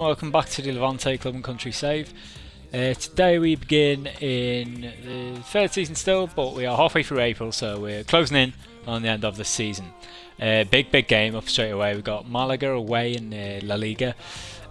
Welcome back to the Levante Club and Country Save. Today we begin in the third season still, but we are halfway through April, so we're closing in on the end of the season. Big game up straight away. We've got Malaga away in La Liga.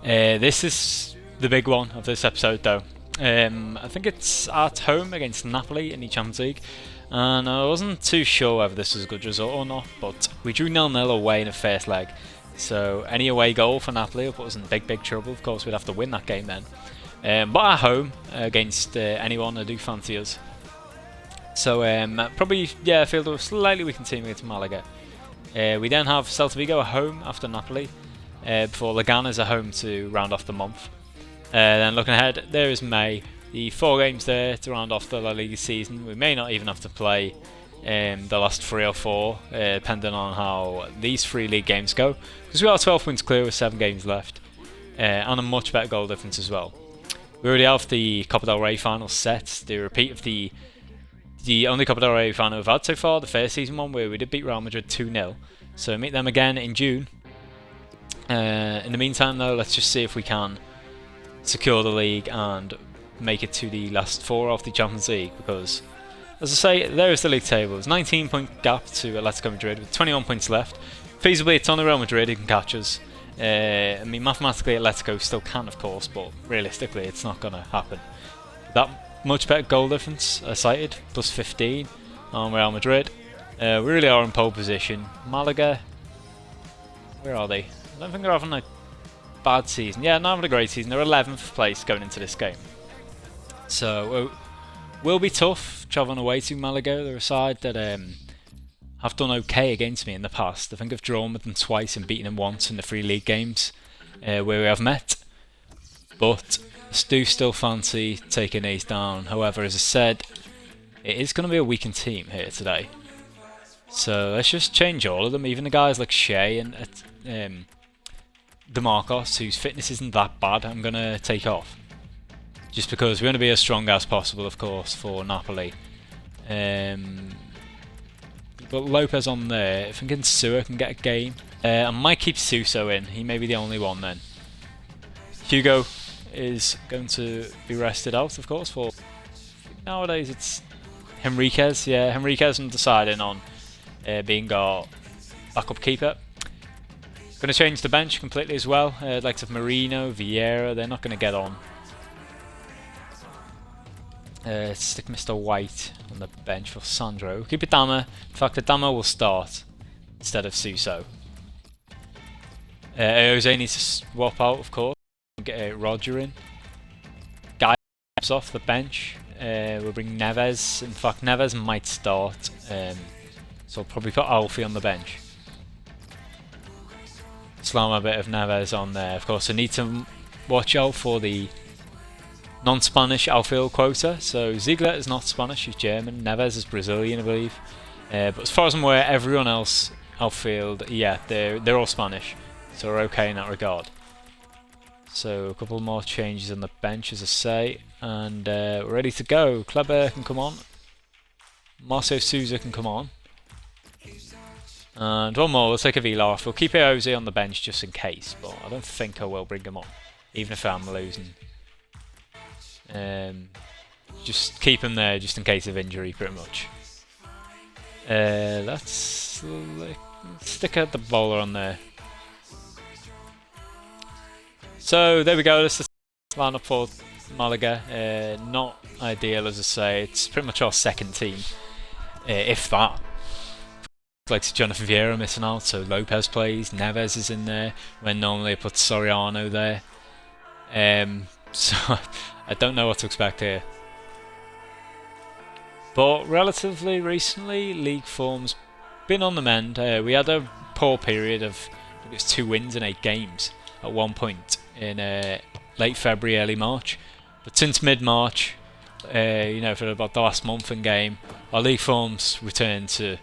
This is the big one of this episode though. I think it's at home against Napoli in the Champions League, and I wasn't too sure whether this was a good result or not, but we drew 0-0 away in the first leg. So any away goal for Napoli will put us in big trouble. Of course, we'd have to win that game then. But at home against anyone, I do fancy us. So probably, field a slightly weakened team against Malaga. We then have Celta Vigo at home after Napoli, before Leganes at home to round off the month. Then looking ahead, there is May. The 4 games there to round off the La Liga season. We may not even have to play the last 3 or 4, depending on how these 3 league games go, because we are 12 points clear with 7 games left, and a much better goal difference as well. We already have the Copa del Rey final set, the repeat of the only Copa del Rey final we've had so far, the first season one where we did beat Real Madrid 2-0, so meet them again in June. In the meantime though, let's just see if we can secure the league and make it to the last 4 of the Champions League, because as I say, there is the league table. It's 19-point gap to Atletico Madrid with 21 points left. Feasibly, it's on the Real Madrid who can catch us. I mean, mathematically, Atletico still can, of course, but realistically, it's not going to happen. That much better goal difference, cited, plus 15 on Real Madrid. We really are in pole position. Malaga, where are they? I don't think they're having a bad season. Yeah, not having a great season. They're 11th place going into this game. So, will be tough travelling away to Malaga. They're a side that have done okay against me in the past. I think I've drawn with them twice and beaten them once in the 3 league games where we have met. But I do still fancy taking these down. However, as I said, it is going to be a weakened team here today. So let's just change all of them. Even the guys like Shea and DeMarcos, whose fitness isn't that bad, I'm going to take off. Just because we want to be as strong as possible, of course, for Napoli. But Lopez on there. If I'm getting Sua can get a game. I might keep Suso in. He may be the only one then. Hugo is going to be rested out, of course. For nowadays, it's Henriquez. Yeah, Henriquez I'm deciding on being our backup keeper. Going to change the bench completely as well. Likes of Marino, Vieira, they're not going to get on. Stick Mr. White on the bench for Sandro. Keep it Dama. In fact, Dama will start instead of Suso. Jose needs to swap out, of course. Get Roger in. Guy off the bench. We'll bring Neves. In fact, Neves might start. So I'll probably put Alfie on the bench. Slam a bit of Neves on there. Of course, I need to watch out for the non-Spanish outfield quota. So Ziegler is not Spanish, he's German. Neves is Brazilian, I believe. But as far as I'm aware, everyone else outfield, yeah, they're all Spanish. So we're okay in that regard. So a couple more changes on the bench, as I say, and we're ready to go. Kleber can come on. Marcio Souza can come on. And one more, we'll take a Vila off. We'll keep Jose on the bench just in case, but I don't think I will bring him on, even if I'm losing. Just keep him there just in case of injury, pretty much. Let's stick out the bowler on there. So there we go, this is the lineup for Malaga. Not ideal, as I say, it's pretty much our second team, if that. Like Jonathan Vieira missing out, so Lopez plays, Neves is in there, when normally I put Soriano there. So I don't know what to expect here. But relatively recently, league form's been on the mend. We had a poor period of, I think it was 2 wins in 8 games at one point in late February, early March. But since mid-March, for about the last month in game, our league form's returned to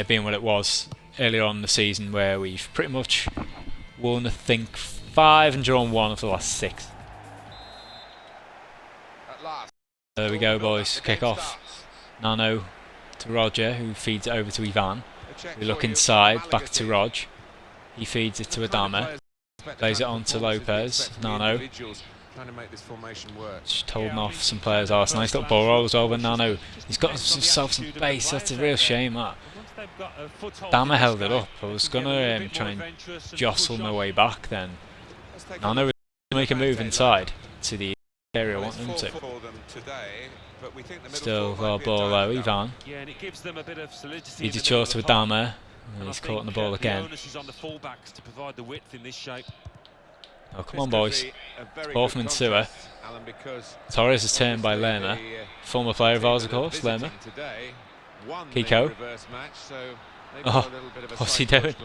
being what it was earlier on in the season, where we've pretty much won, I think, 5 and drawn 1 of the last 6. There we go, boys. Kick off. Nano to Roger, who feeds it over to Ivan. We look inside, back to Rog. He feeds it to Adama. Plays it on to Lopez. Nano. Just holding off some players. Oh, it's a nice little ball roll as well with Nano. He's got himself some base. That's a real shame, that. Dama held it up. I was going to try and jostle my way back then. Nano was going to make a move inside to the area I want him to. Still got a ball though, Ivan. Feeds it short to Adama. He's caught on the ball again. Oh, come on, boys. Ball from Insua. Torres is turned by Lerma. Former player of ours, of course, Lerma. Kiko. Oh, what's he doing?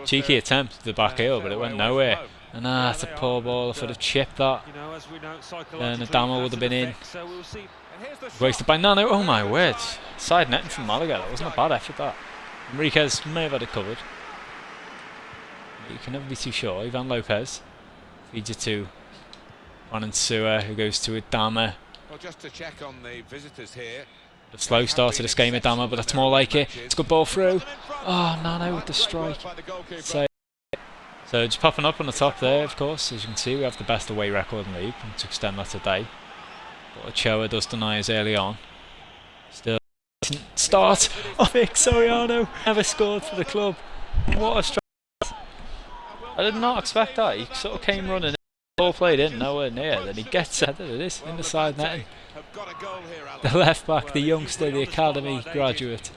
Cheeky attempt at the back heel, but it went nowhere. And that's a poor ball. If I'd have chipped that, then Adama would have been in. Wasted by Nano. Oh my word. Side netting from Malaga. That wasn't a bad effort, that. Enriquez may have had it covered. You can never be too sure. Ivan Lopez feeds it to Insua, who goes to Adama. Well, just to check on the visitors here. A slow start to this game, Adama, but that's more like it. It's a good ball through. Oh, Nano with the strike. So just popping up on the top there, of course. As you can see, we have the best away record in the league, and to extend that today. But Ochoa does deny us early on. Still start. Oh, Vic Soriano never scored for the club. What a strike. I did not expect that. He sort of came running in. Ball played in, nowhere near. Then he gets it. It is in the side netting. The left back, the youngster, the academy graduate,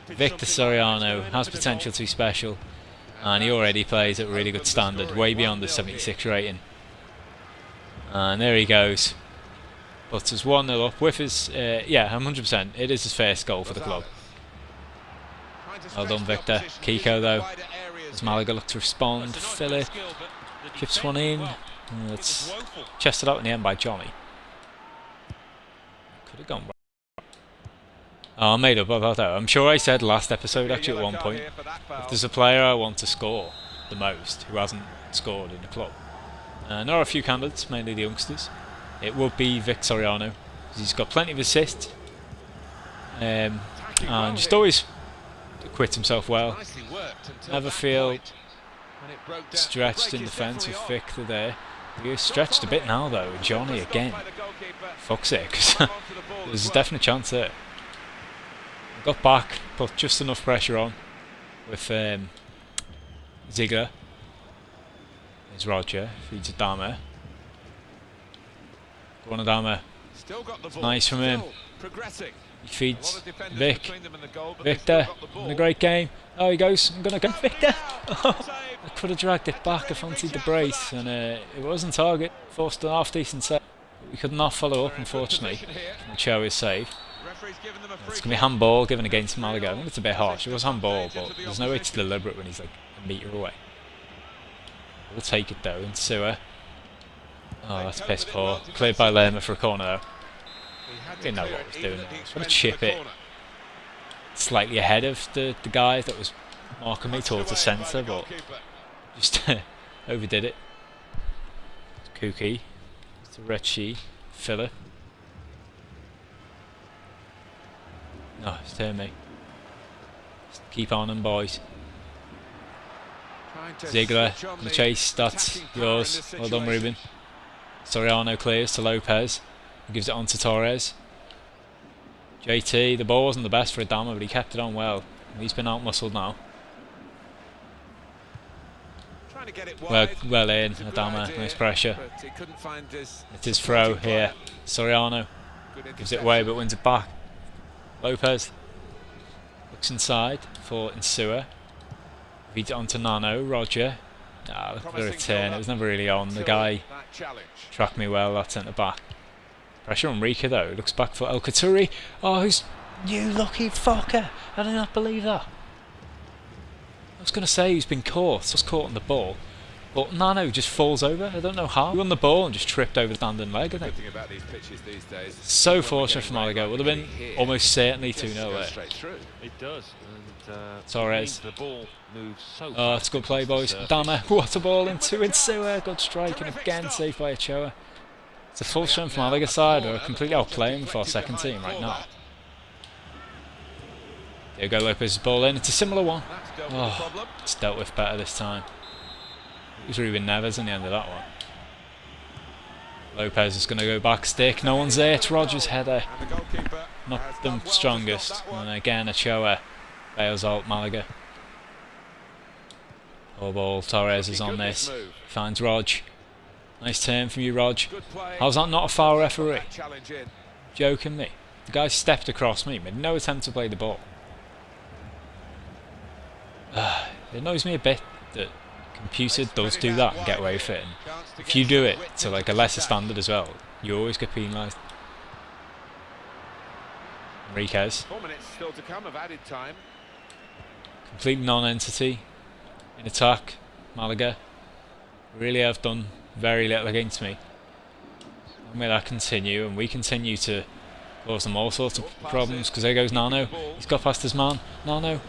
Victor Soriano, has potential to be special, and he already plays at a really good standard, way beyond the 76 rating. And there he goes. Puts us 1-0 up with his, yeah, 100%. It is his first goal for the club. Well done, Victor. Kiko, though, as Malaga look to respond. Philip chips one in. It's chested out in the end by Johnny. Could have gone right. Oh, I made up about that. I'm sure I said last episode, actually, at one point, if there's a player I want to score the most who hasn't scored in the club, there are a few candidates, mainly the youngsters. It would be Vic Soriano. He's got plenty of assists, and just always acquits himself well. Never feel stretched in defence with Vic there. He's stretched a bit now though. Johnny again. Fuck's sake. There's a definite chance there. Got back, put just enough pressure on with Ziegler. There's Roger. Feeds Adama. Go on, Adama. Nice from him. He feeds Vic. Victor, in a great game. Oh, he goes. I'm gonna go, Victor. Oh, I could have dragged it back. I fancied the brace, and it wasn't target. Forced an half-decent save. We could not follow up, unfortunately. Ochoa's save. It's gonna be handball given against Malaga. I think it's a bit harsh. It was handball, but there's no way it's deliberate when he's like a metre away. We'll take it though. Insua. Oh, that's piss poor. Cleared by Lerma for a corner though. Didn't know what he was doing. Just want to chip it slightly ahead of the guy that was marking me towards the centre, but just overdid it. Kuki, to Richie, Philip. No, it's turned me. Just keep on them, boys. Ziegler, the chase, that's yours. Well done, Ruben. Soriano clears to Lopez. He gives it on to Torres. JT, the ball wasn't the best for Adama, but he kept it on well. He's been out-muscled now. Well in, Adama, nice pressure. It's his throw here. Soriano gives it away, but wins it back. Lopez looks inside for Insua. Feeds it on to Nano. Roger. Look at the return, it was never really on. The guy tracked me well, that centre back. Pressure on Rika though, looks back for El Katuri. Oh, you lucky fucker! I did not believe that. I was going to say he's been caught, just caught on the ball. But Nano just falls over, I don't know how. He won the ball and just tripped over the standing leg, I think. So fortunate for Malaga, would have been almost certainly 2-0 there. It does. Torres. Oh, it's a good play, boys. Dama, what a ball into Insua. Good strike, and again saved by Ochoa. It's a full strength Malaga side, who are completely outplaying with our second team right now. Diego Lopez's ball in, it's a similar one. Oh, it's dealt with better this time. It was Ruben Neves in the end of that one. Lopez is going to go back stick. No one's there. It's Rodgers' header. Not the strongest. And again, Ochoa bails out Malaga. Oh ball. Torres is on this. Finds Rog. Nice turn from you, Rog. How's that not a foul, referee? Joking me. The guy stepped across me. Made no attempt to play the ball. It annoys me a bit that computer does do that and get away with it. And if you do it to like a lesser standard as well, you always get penalised. Enriquez. 4 minutes still to come of added time. Complete non-entity in attack. Malaga really have done very little against me. And may that continue, and we continue to cause them all sorts of problems. Because there goes Nano. He's got past his man. Nano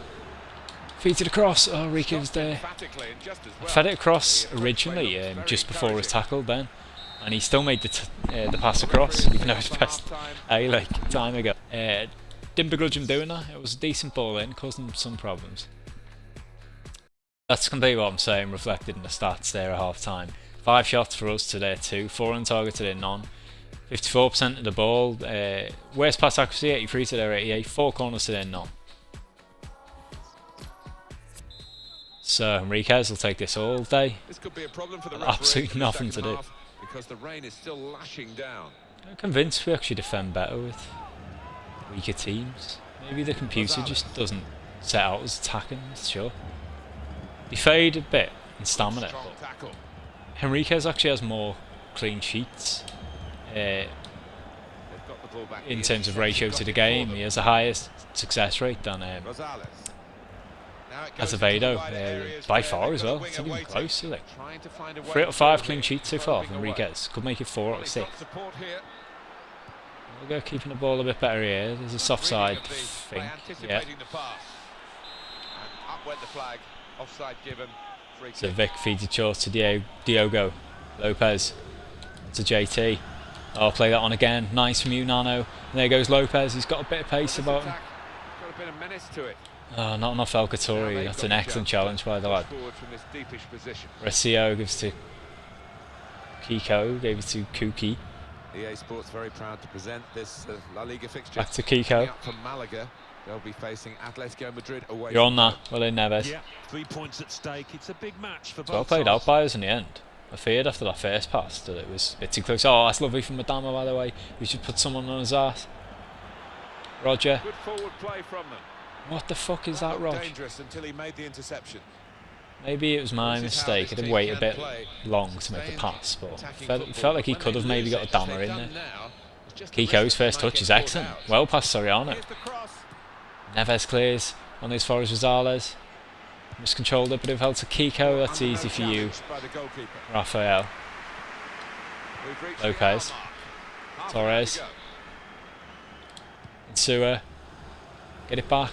feeds it across. Oh, Enrique was there. I fed it across originally, just before it was tackled then, and he still made the pass across, even though it was passed like time ago. Didn't begrudge him doing that. It was a decent ball in, caused him some problems. That's completely what I'm saying, reflected in the stats there at half time. 5 shots for us to their 2, 4 on target to their none. 54% of the ball. Worst pass accuracy 83 to their 88. 4 corners to their none. So Enriquez will take this all day. This could be a problem for the absolutely nothing to do. Because the rain is still lashing down. I'm convinced we actually defend better with weaker teams. Maybe the computer just doesn't set out as attacking, sure. They fade a bit in stamina, but Enriquez actually has more clean sheets in terms of ratio to the game. He has a higher success rate than Azevedo, by far as well. It's not even close, is it? 3 out of 5 clean sheets so far from Enriquez. Could make it 4 out of 6. We'll go keeping the ball a bit better here. There's a soft side, I think. Yeah. So Vic feeds it short to Diogo. Lopez to JT. I'll play that on again. Nice from you, Nano. And there goes Lopez. He's got a bit of pace about him. Oh, not enough El Khattori. That's an excellent challenge by the lad. Recio gives to Kiko. Gave it to Kuki. EA Sports very proud to present this La Liga fixture. Back to Kiko. From Malaga, they'll be facing Atletico Madrid away. You're on that. Well in Neves. Yeah, 3 points at stake. It's a big match for both. Well played out by us in the end. I feared after that first pass that it was a bit too close. Oh, that's lovely from Madama, by the way. We should put someone on his ass. Roger. Good forward play from them. What the fuck is that, Rog? Dangerous until he made the interception. Maybe it was my mistake. I did wait a bit long to make the pass, but it felt like he could have maybe got a dammer in there. Kiko's first touch is excellent. Well past Soriano. Neves clears on his Forest Rosales. Miscontrolled it, but it held to Kiko. That's easy for you, Rafael. Lopez. Torres. Insua. Get it back.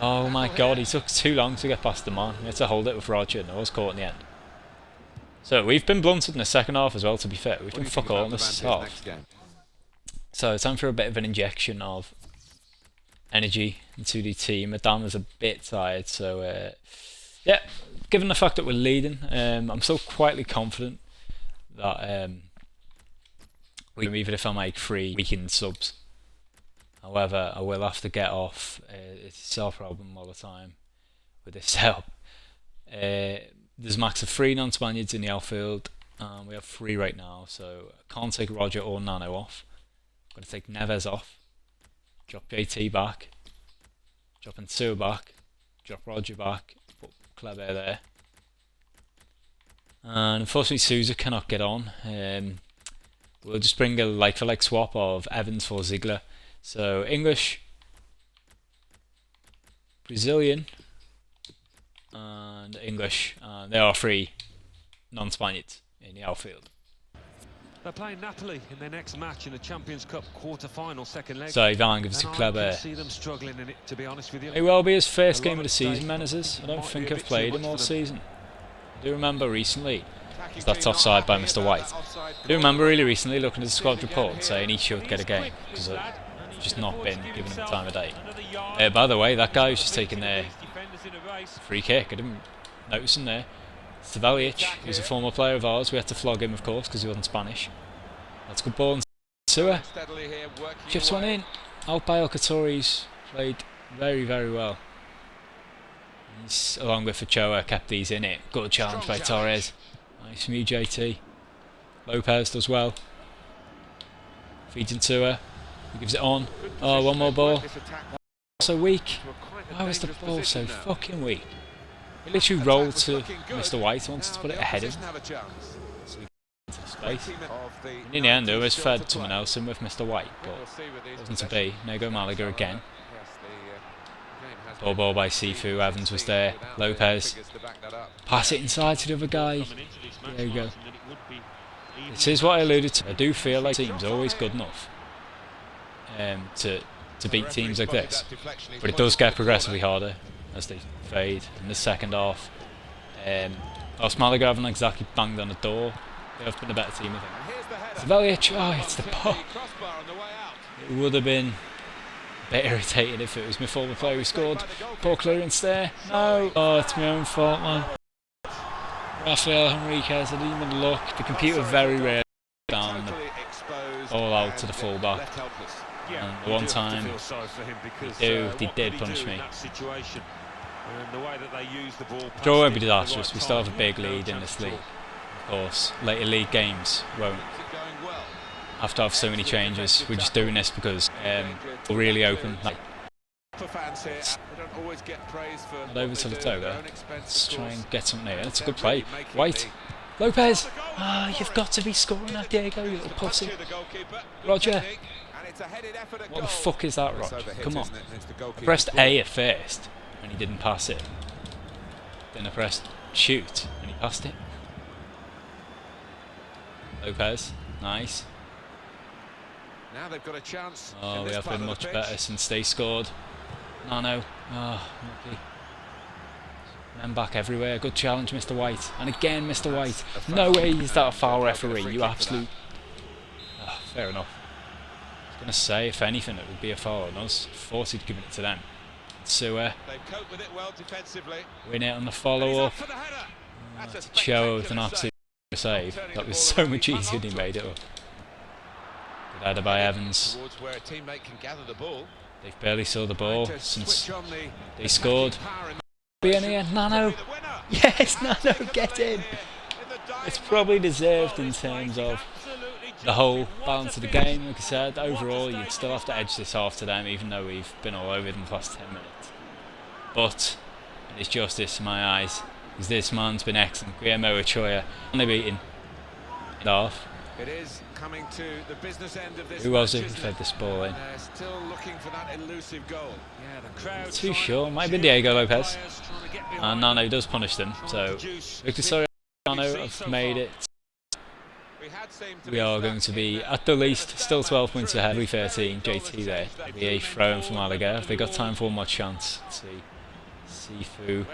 Oh my god, he took too long to get past the man. He had to hold it with Roger and I was caught in the end. So we've been blunted in the second half as well, to be fair. We've done fuck all in this half. So it's time for a bit of an injection of energy into the team. Adama's a bit tired, so yeah, given the fact that we're leading, I'm still quietly confident that even if I make 3 weekend subs. However, I will have to get off. It's our problem all the time with this setup. There's a max of 3 non-Spaniards in the outfield. We have 3 right now, so I can't take Roger or Nano off. I'm going to take Neves off. Drop JT back. Drop Insua back. Drop Roger back. Put Kleber there. And unfortunately Sousa cannot get on. We'll just bring a like-for-like swap of Evans for Ziegler. So English, Brazilian, and English. There are 3 non-Spaniards in the outfield. They're playing Napoli in their next match in the Champions Cup quarter-final second leg. So Ivan gives to Kleber. See them struggling in it, to be honest with you. May well be his first game of the season, Menezes. I don't think I've played him all season. I do remember recently. That's offside by Mr. White. I do remember really recently looking at the squad report saying he should get a game because I've just not been giving him the time of day. By the way, that guy was just taking their free kick. I didn't notice him there. Stavelic, who's a former player of ours, we had to flog him of course because he wasn't Spanish. That's a good ball. And Sewer chips one in. Out by Alcatraz, played very, very well. He's, along with Ochoa, kept these in it. Good challenge by Torres. Nice from you, JT. Lopez does well. Feeds into her. He gives it on. Oh, one more ball. So weak. Why was the ball so fucking weak? It literally rolled to Mr. White, wanted to put it ahead of him. So he into space. And in the end, it was fed someone else in with Mr. White, but it wasn't to be. Nego Malaga again. Ball by Sifu. Evans was there. Lopez. Pass it inside to the other guy. There you go. This is what I alluded to. I do feel like the team's always good enough to beat teams like this, but it does get progressively harder as they fade in the second half. Whilst Malaga haven't exactly banged on the door, they have been a better team, I think. Stavelic, oh, it's the ball. It would have been a bit irritating if it was my former player who scored. Poor clearance there. No! Oh, it's my own fault, man. Rafael Henriquez, I didn't even look. The computer very rarely down the ball out to the fullback. And the one time they did punish me. Draw won't be disastrous. We still have a big lead in this league. Of course, later league games won't have to have so many changes. We're just doing this because we're really open. Not over to the Toga. Let's try and get something there. It's a good play. White. Lopez! Ah, you've got to be scoring that, Diego, you little pussy. Roger. What the fuck is that, Roger? Come on. I pressed A at first and he didn't pass it. Then I pressed shoot and he passed it. Lopez. Nice. Now they've got a chance. Oh, we have been much better since they scored. No. Oh, lucky. Men back everywhere. Good challenge, Mr. White. And again, Mr. White. No way is that a foul, referee. You absolute... Oh, fair enough. I was going to say, if anything, it would be a foul on us. Forced to give it to them. Sewer. Win it on the follow-up. Cho with an absolute save. That was so much easier than he made it up. Good header by Evans. They've barely saw the ball since they scored. Be in here, Nano. Yes, Nano, get in. It's probably deserved in terms of the whole balance of the game. Like I said, overall you'd still have to edge this off to them, even though we've been all over them the last 10 minutes. But it's justice in my eyes, because this man's been excellent. Guillermo Ochoa, only beaten it off. It is coming to the business end of this. Who was it who fed this ball in? Still looking for that elusive goal. Yeah, the crowd too sure. Might have been Diego Lopez. And Nano does punish them. So Victor Soriano have made it. We are going to be at the least still 12 points ahead. We 13. JT there. Maybe a throw in for Malaga. Have they got time for one more chance? Let's see. Sifu.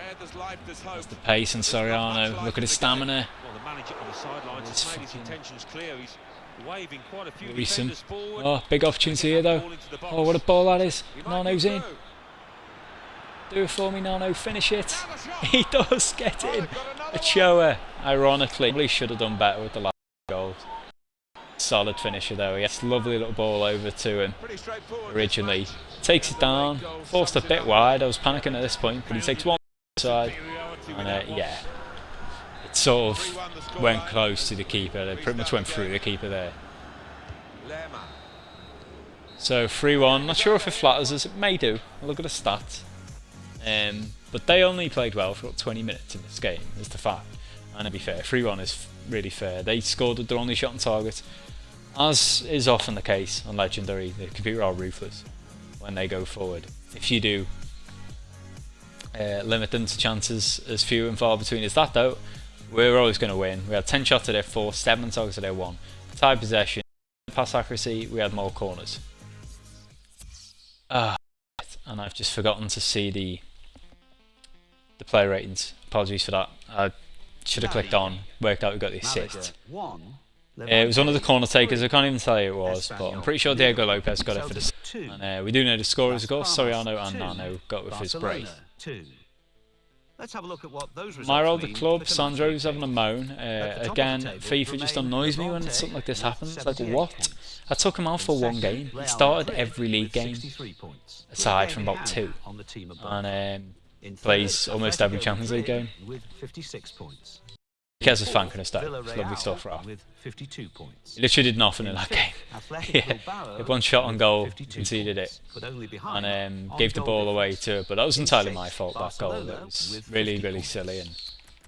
That's the pace and Soriano. Look at his stamina. It's fucking recent. Oh, big opportunity here though. Oh, what a ball that is. Nano's in. Do it for me, Nano. Finish it. He does get in. Ochoa, ironically, probably should have done better with the last goal. Solid finisher though. He has a lovely little ball over to him originally. Takes it down. Forced a bit wide. I was panicking at this point, but he takes one side. And yeah. It sort of went close to the keeper. They pretty much went through the keeper there. So 3-1. Not sure if it flatters us. It may do. I'll look at the stats. But they only played well for about 20 minutes in this game, is the fact. And to be fair, 3-1 is really fair. They scored with their only shot on target. As is often the case on Legendary, the computer are ruthless when they go forward. If you do limit them to chances as few and far between as that though, we're always going to win. We had 10 shots to their 4, 7 targets to their 1. Tie possession, pass accuracy, we had more corners. And I've just forgotten to see the player ratings. Apologies for that. I should have clicked on, worked out we got the assist. It was one of the corner takers, I can't even tell you who it was, but I'm pretty sure Diego Lopez got it for this. And we do know the scorers, of course. Soriano and Nano got with his brace. Let's have a look at what those results My older mean club, for tonight's Sandro's having a games. moan. At the top of Again, the table FIFA just remain annoys me when Levante something like this with happens. Like, 78 what? points. I took him out for one game. He started every league game, aside from about 2. On the team above. And In plays third, almost every Atletico Champions League Madrid game. with 56 points. Kez is Fourth, thanking us, though. It's lovely Villarreal stuff for us. with 52 points. He literally did nothing in In that fifth, game. Athletic Yeah, Bilbao he had one shot on with goal, 52 conceded points, it, but only behind and on gave the goal ball away difference. to. But that was In entirely sixth, my fault. That goal. Barcelona That was with really, 50 really points. silly, and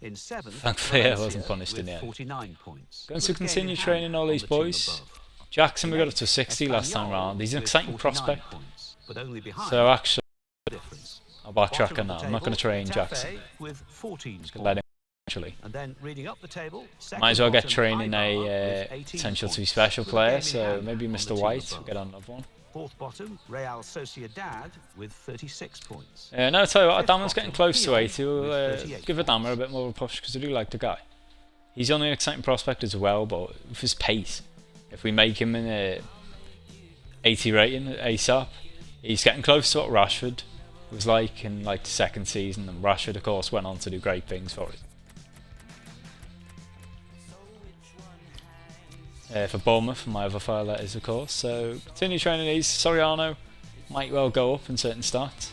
In seventh, thankfully I Valencia wasn't punished in with the end. 49 points. Going to With a game continue in hand training all on these the team boys. above. Jackson, we In got up to eighth, 60 last time Espanyol round. He's an with exciting 49 prospect. points, but only behind So actually, difference. I'll backtrack Bottom on of that. the I'm not going to table, train Getafe Jackson. with 14 Just going to let him. points. Actually, And then reading up the table, might as well get second training bottom, Eibar a with 18 potential to be points, special with a player. game in So hand maybe on the Mr. team White will above. get on another one. Fourth bottom, Real Sociedad with 36 points. No, I'll tell you what, Fifth Adama's getting bottom, close to Lyon 80. We'll with 38 give Adama a bit more of a push because I do like the guy. He's only an exciting prospect as well, but with his pace, if we make him in a 80 rating ASAP, he's getting close to what Rashford was like in like the second season, and Rashford of course went on to do great things for it. For Bournemouth, my other file letters of course. So continue training these. Soriano might well go up in certain stats.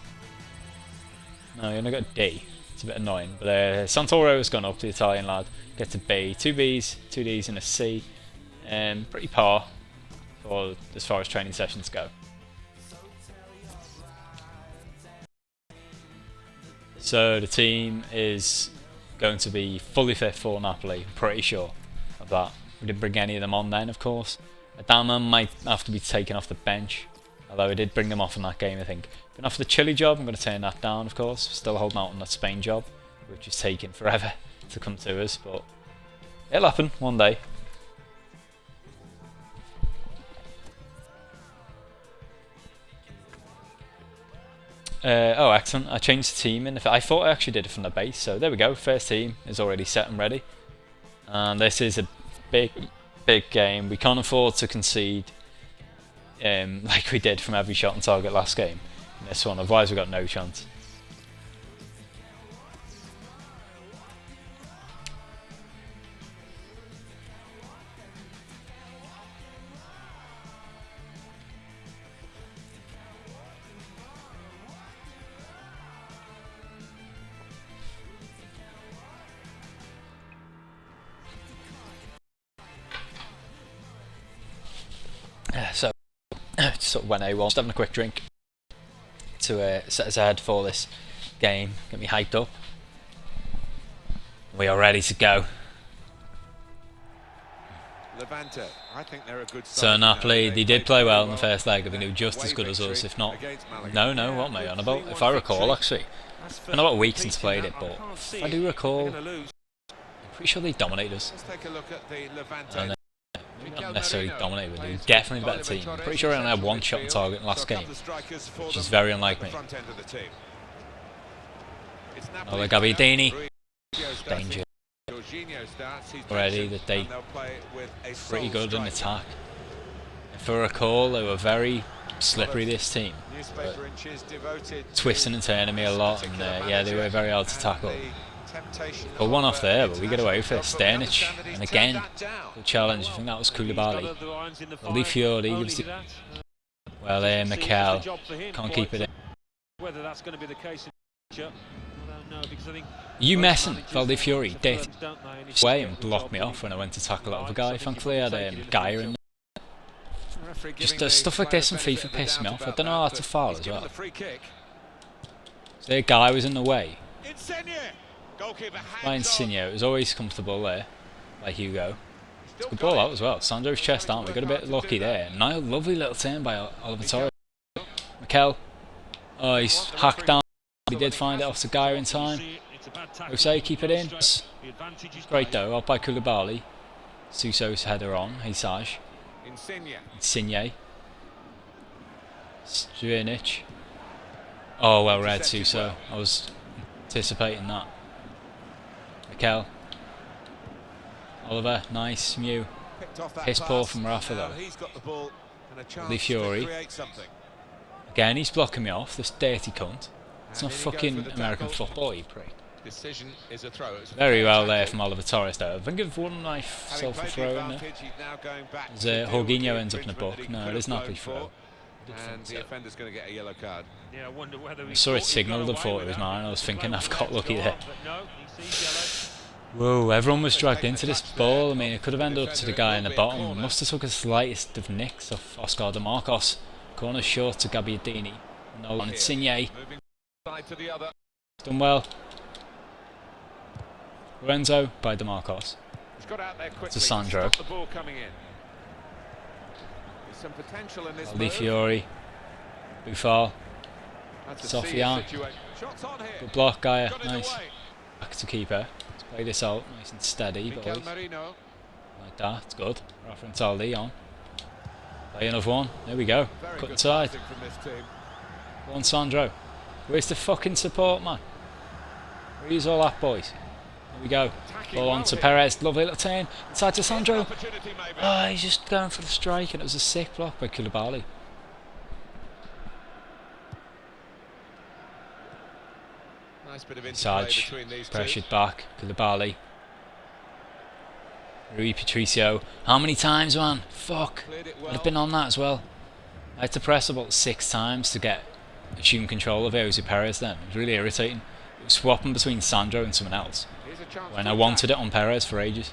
No, he only got a D. It's a bit annoying. But Santoro has gone up, the Italian lad. Gets a B. 2 Bs, 2 Ds and a C. Pretty par for as far as training sessions go. So the team is going to be fully fit for Napoli, I'm pretty sure of that. We didn't bring any of them on then, of course. Adama might have to be taken off the bench, although I did bring them off in that game, I think. Been off the Chile job, I'm going to turn that down, of course. Still holding out on that Spain job, which is taking forever to come to us, but it'll happen one day. Oh, excellent. I changed the team, and I thought I actually did it from the base, so there we go. First team is already set and ready. And this is a big game. We can't afford to concede like we did from every shot on target last game in this one, otherwise we've got no chance. So, just sort of went AWOL, just having a quick drink to set us ahead for this game, get me hyped up. We are ready to go. Levante, I think they're a good So side. Napoli, they did play well in the first leg. I think they were just as good as us, if not. No, what am I on about? If I recall, actually, it's been about a week since I played it, but if I do recall, I'm pretty sure they dominated us. Let's take a look at the Levante. And, maybe not necessarily dominated, but they were definitely the better team. I'm pretty sure I only had one shot on target in the last game, which is very unlike me. Oh, Gabbiadini, danger. Already that they pretty good in attack. If I recall, they were very slippery, this team, twisting and turning me a lot, and yeah, they were very hard to tackle. But one off there, but we get away with it. Sternic, and again, good challenge. I think that was Koulibaly. Fiori gives the... Well, Mikel can't keep it in. Whether that's going to be the case in the future, I don't know, because I think You messing, Fiori did way and blocked me off when I went to tackle that other guy. Thankfully, I had Gaia in there. Just stuff like this in FIFA pisses me off. I don't know how to foul as well. So the guy was in the way. My Insigne, it was always comfortable there, by Hugo. It's a good ball out as well. Sandro's chest down, we got a bit lucky there. Now, lovely little turn by Oliver Torres. Mikel, oh, he's hacked down. He did find it off to Gaia in time. Jose, keep it in. Great though, out by Koulibaly. Suso's header on, Hisage. Insigne. Sternic. Oh, well read, Suso. I was anticipating that. Mikel. Oliver, nice, Mew. Piss poor from Rafa though. Fiori. Again, he's blocking me off, this dirty cunt. It's not fucking American football, you prick. decision is a throw. Very well there from Oliver Torres, though. I think I've won myself a throw in there. As Jorginho ends up in a book. No, it is Napoli throw. And the offender's going to get a yellow card. Yeah, I wonder whether I saw it signalled and thought it was mine. I was thinking I've got lucky there. Whoa, everyone was dragged into this ball. I mean, it could have ended up to the guy in the bottom. Must have took the slightest of nicks off Oscar De Marcos. Corner short to Gabbiadini. No, on Insigne. Done well. Lorenzo by De Marcos. To Sandro. Aldi Fiori. Buffal. Sofian. Good block, Gaia. Nice. Back to keeper. Let's play this out nice and steady, boys. Like that, it's good. Reference Aldi on. Play another one. There we go. Cut inside. Go on, Sandro. Where's the fucking support, man? Where's all that, boys? There we go. Ball on to Perez. Lovely little turn. Inside to Sandro. Oh, he's just going for the strike, and it was a sick block by Koulibaly. Nice bit of Sarge pressured back. Koulibaly. Rui Patricio. How many times, man? Fuck. I've been on that as well. I had to press about 6 times to get assume control of Jose Perez then. It was really irritating. It was swapping between Sandro and someone else when I wanted it on Perez for ages.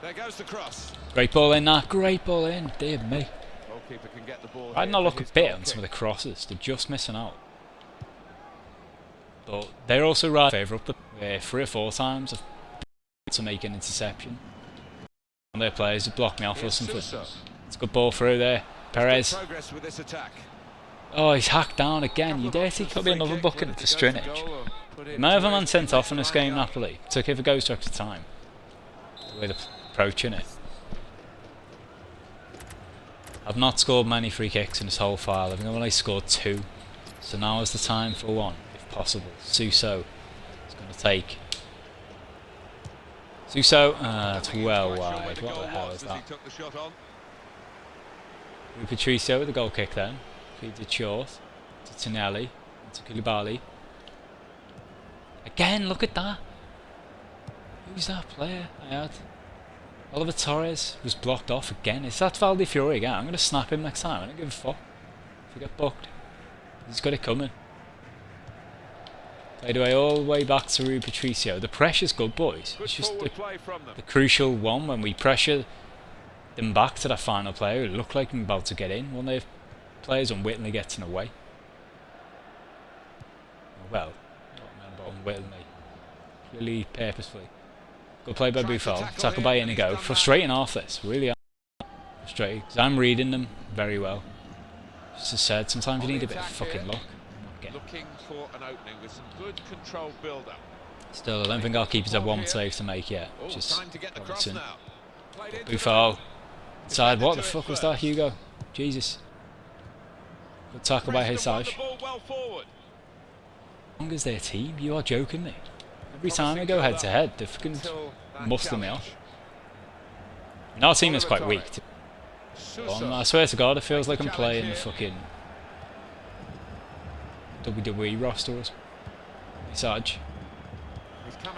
There goes the cross. Great ball in that. Great ball in. Dear me. Goalkeeper can get the ball. I did not look a bit on some of the crosses. They're just missing out. But they're also right favour up the 3 or 4 times to make an interception. One of their players have blocked me off or something. It's a good ball through there. Perez. Oh, he's hacked down again. You dirty. Could be another booking for Strinic. You may have a man sent off in this game, Napoli. Took if it goes to extra time. The way they're approaching it. I've not scored many free kicks in this whole file. I've only scored 2. So now is the time for one, if possible. Suso is going to take. Suso, it's well wide. What the hell is that? Patricio with the goal kick then. Feeds it short to Tonelli, to Koulibaly. Again, look at that. Who's that player I had? Oliver Torres was blocked off again. Is that Valdi Fiori again? I'm going to snap him next time. I don't give a fuck if he got booked. He's got it coming. Played away all the way back to Rui Patricio. The pressure's good, boys. It's just the crucial one when we pressure them back to that final player. It looked like I'm about to get in. One of their players unwittingly gets in the way. Well, not unwittingly. Really purposefully. Good play by Buffal. Tackle by Inigo. Frustrating off this. Really frustrating. Because I'm reading them very well. Just as I said, sometimes you need a bit of fucking luck. Looking for an opening with some good control build-up. Still, I don't think our keepers have one save to make yet. Just Robinson. Buffal. Inside. What the fuck was that, Hugo? Jesus. Good tackle by Hisage. How long is their team? You are joking me. Every time they go head to head, they're fucking muscling me off. And our team is quite weak. I swear to God, it feels like I'm playing the fucking WWE rosters. Hisage.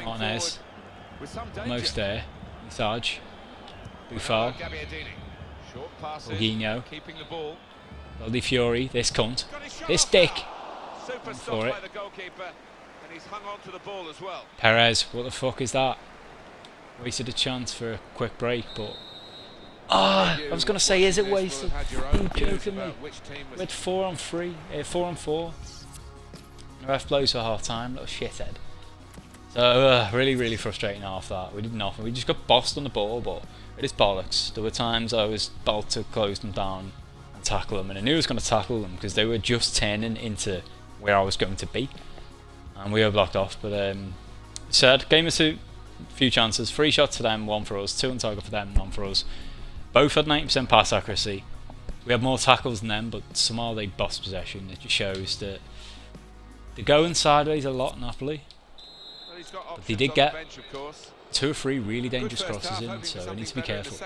Martinez. Almost there. Hisage. Buffal. Jorginho. Aldi Fiori. This cunt. This dick. For it. Perez. What the fuck is that? Wasted a chance for a quick break, but... Ah, I was going to say, is it wasted? Are you joking me? We had 4 on 3, 4 on 4. The ref blows for half time, little shithead. So, really, really frustrating after that. We did nothing. We just got bossed on the ball, but it is bollocks. There were times I was about to close them down and tackle them, and I knew I was going to tackle them because they were just turning into where I was going to be. And we were blocked off, but sad. Game of 2, few chances. 3 shots for them, 1 for us. 2 on target for them, 1 for us. Both had 90% pass accuracy. We had more tackles than them, but somehow they bossed possession. It just shows that they're going sideways a lot, Napoli. But they did get 2 or 3 really dangerous crosses in, so we need to be careful.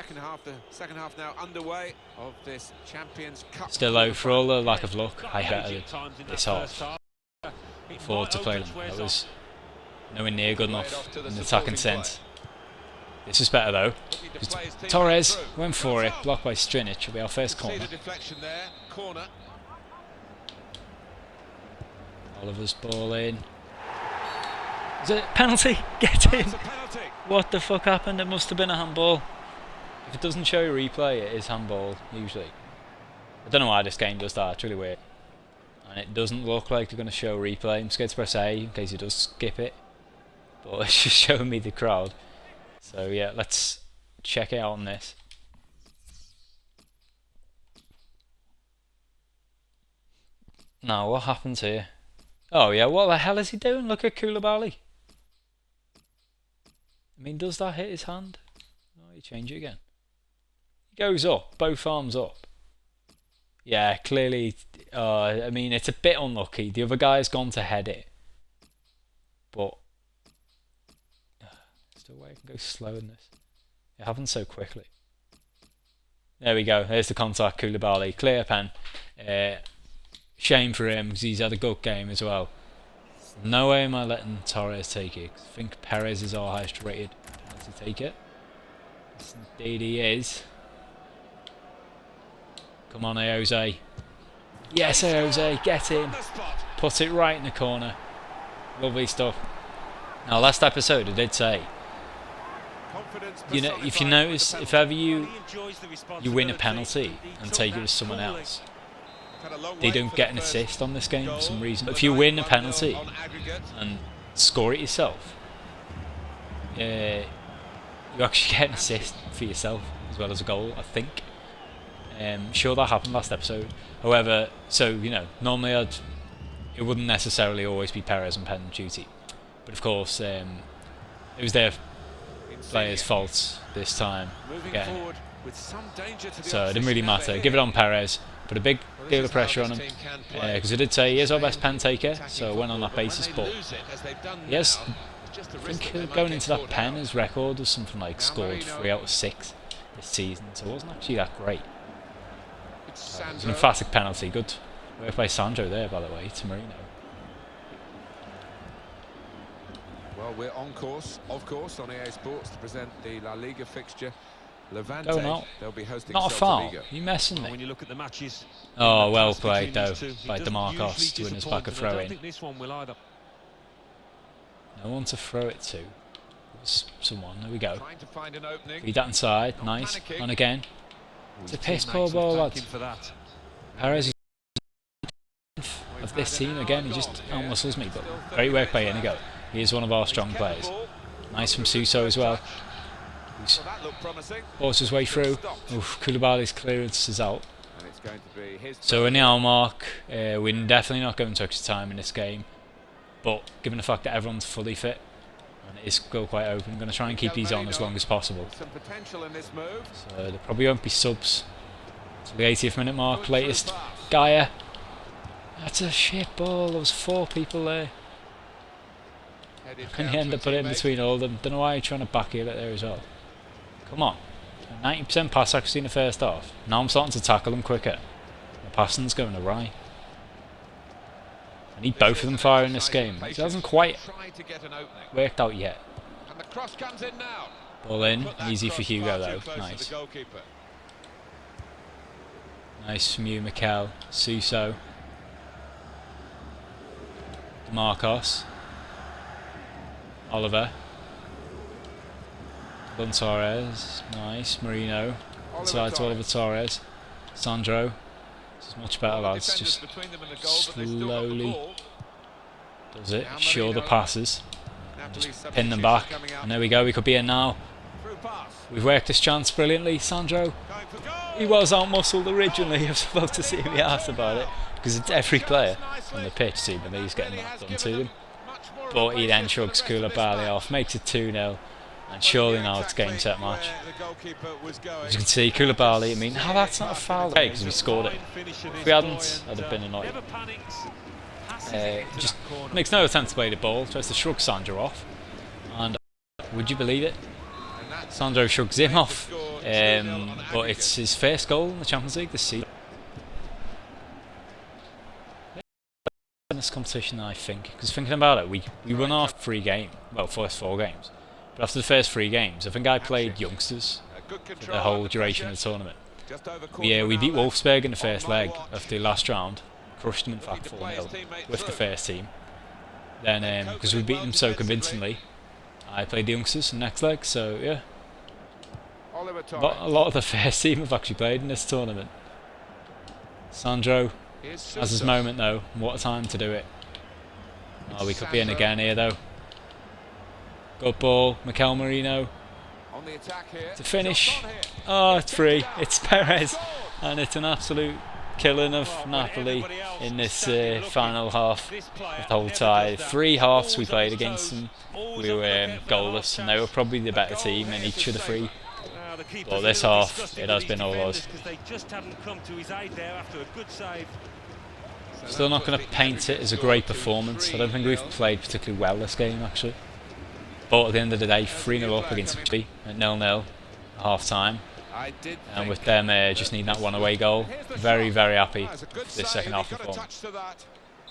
Still though, for all the lack of luck, I better this half. afford to play them. That was nowhere near good enough in the attacking sense. This is better though. Torres went for it, blocked by Strinic. It'll be our first corner. Oliver's ball in. Is it penalty? Get in! What the fuck happened? It must have been a handball. If it doesn't show you replay, it is handball usually. I don't know why this game does that. It's really weird. And it doesn't look like they're going to show replay. I'm scared to press A in case it does skip it. But it's just showing me the crowd. So yeah, let's check it out on this. Now, what happens here? Oh yeah, what the hell is he doing? Look at Koulibaly. I mean, does that hit his hand? Oh, you change it again. He goes up, both arms up. Yeah, clearly, I mean, it's a bit unlucky. The other guy's gone to head it. But still way I can go slow in this. It happens so quickly. There we go. There's the contact, Koulibaly. Clear pen. Shame for him because he's had a good game as well. No way am I letting Torres take it. I think Perez is our highest rated to take it. Yes, indeed he is. Come on, Jose. Yes, Jose, get in. Put it right in the corner. Lovely stuff. Now, last episode I did say, you know, if you notice, if ever you win a penalty and take it to someone else, they don't get an assist on this game for some reason. But if you win a penalty and score it yourself, you actually get an assist for yourself as well as a goal, I think. Sure, that happened last episode. However, so you know, normally it wouldn't necessarily always be Perez on pen duty, but of course it was their players' fault this time. So it didn't really matter. Give it on Perez. Put a big deal of pressure on him because I did say he is our best pen taker, so I went on that basis. But yes, I think going into that pen, his record was something like scored 3 out of 6 this season, so it wasn't actually that great. It was an emphatic penalty. Good work by Sandro there, by the way, to Marino. Well, we're on course, of course, on EA Sports to present the La Liga fixture. Levante, going out. They'll be hosting Not a foul. Liga. You messing me? When you look at the matches, oh, well played though by DeMarcos to win us back a throw in. No one to throw it to. It was someone. There we go. Feed that inside. Nice. On again. It's a piss poor ball, lads. Perez is of this team again. He just outmuscles me, but great work by Inigo. He is one of our strong players. Nice from Suso as well. He's forced his way through. Oof, Koulibaly's clearance is out. So in the hour mark, we're definitely not going to extra time in this game. But given the fact that everyone's fully fit and it is still quite open, I'm going to try and keep these on as long as possible. So there probably won't be subs to the 80th minute mark. Latest Gaia. That's a shit ball. There was 4 people there. How can you end up putting it in between all of them? Don't know why you're trying to backheel it there as well. Come on. 90% pass accuracy in the first half. Now I'm starting to tackle them quicker. The passing's going awry. I need both of them firing this game. It hasn't quite worked out yet. Ball in. Easy for Hugo though. Nice. Nice from you, Mikel. Suso. Marcos. Oliver. Torres, nice. Marino, inside to Oliver Torres. Sandro, this is much better, lads. Just slowly does it. Sure the passes. Just pin them back. And there we go. We could be in now. We've worked this chance brilliantly. Sandro, he was out-muscled originally. I was supposed to see me asked about it because it's every player on the pitch seemingly he's getting that done to him. But he then shrugs Koulibaly off, makes it 2-0. And surely now it's game set match. As you can see, Koulibaly, I mean, how that's not a foul? Because we scored it. If we hadn't, I'd have been annoyed. Just makes no attempt to play the ball, tries to shrug Sandro off. And would you believe it? Sandro shrugs him off. But it's his first goal in the Champions League this season. this competition, I think. Because thinking about it, we won our first 4 games. But after the first 3 games, I think I played youngsters for the whole duration of the tournament. We beat Wolfsburg in the first leg of the last round. Crushed them in fact 4-0 with the first team. Then, because we beat them so convincingly, I played the youngsters in the next leg, so yeah. A lot of the first team have actually played in this tournament. Sandro has his moment though. What a time to do it. Oh, we could be in again here though. Good ball, Mikel Merino. To finish. Oh, it's free. It's Perez. And it's an absolute killing of Napoli in this final half of the whole tie. 3 halves we played against them. We were goalless and they were probably the better team in each of the 3. But this half, it has been all us. Still not going to paint it as a great performance. I don't think we've played particularly well this game actually. But at the end of the day, 3-0 up against Italy at 0-0 at half time. And with them just needing that 1 away goal, very, very happy with this second half performance.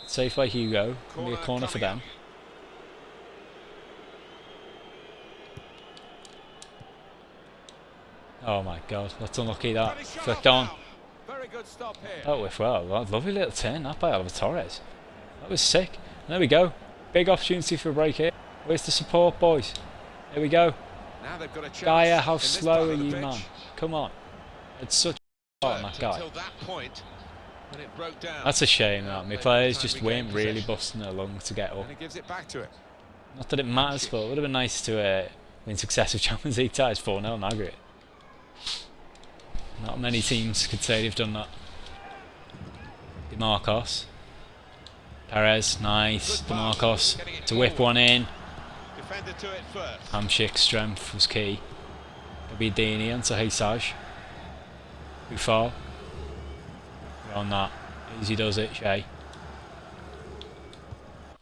Safe by Hugo, can be a corner for them. Oh my god, that's unlucky that. Flicked on. Oh, if well, lovely little turn that by Oliver Torres. That was sick. And there we go. Big opportunity for a break here. Where's the support, boys? Here we go. Gaia, how slow are you, man? Come on. It's such a on that guy. That's a shame that my players just weren't really busting their lung to get up. Not that it matters, but it would have been nice to win successive Champions League ties 4-0 in aggregate. Not many teams could say they've done that. DeMarcos. Perez, nice. DeMarcos to whip one in. Hamshik's strength was key. Abidini onto Haysaj. Buffal. On that. Easy does it, Shay.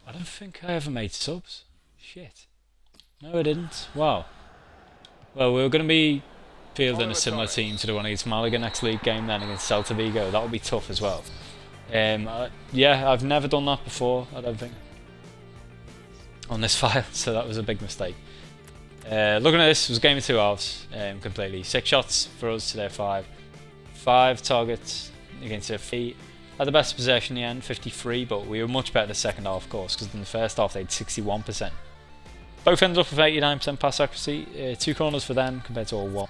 I don't think I ever made subs. Shit. No, I didn't. Wow. Well, we were going to be fielding a similar team to the one against Malaga next league game then against Celta Vigo. That would be tough as well. Yeah, I've never done that before, I don't think, on this file, so that was a big mistake. Looking at this, it was a game of 2 halves, completely. 6 shots for us to their 5. 5 targets against their 3. Had the best possession in the end, 53, but we were much better the second half, of course, because in the first half they had 61%. Both ended up with 89% pass accuracy, 2 corners for them compared to all 1.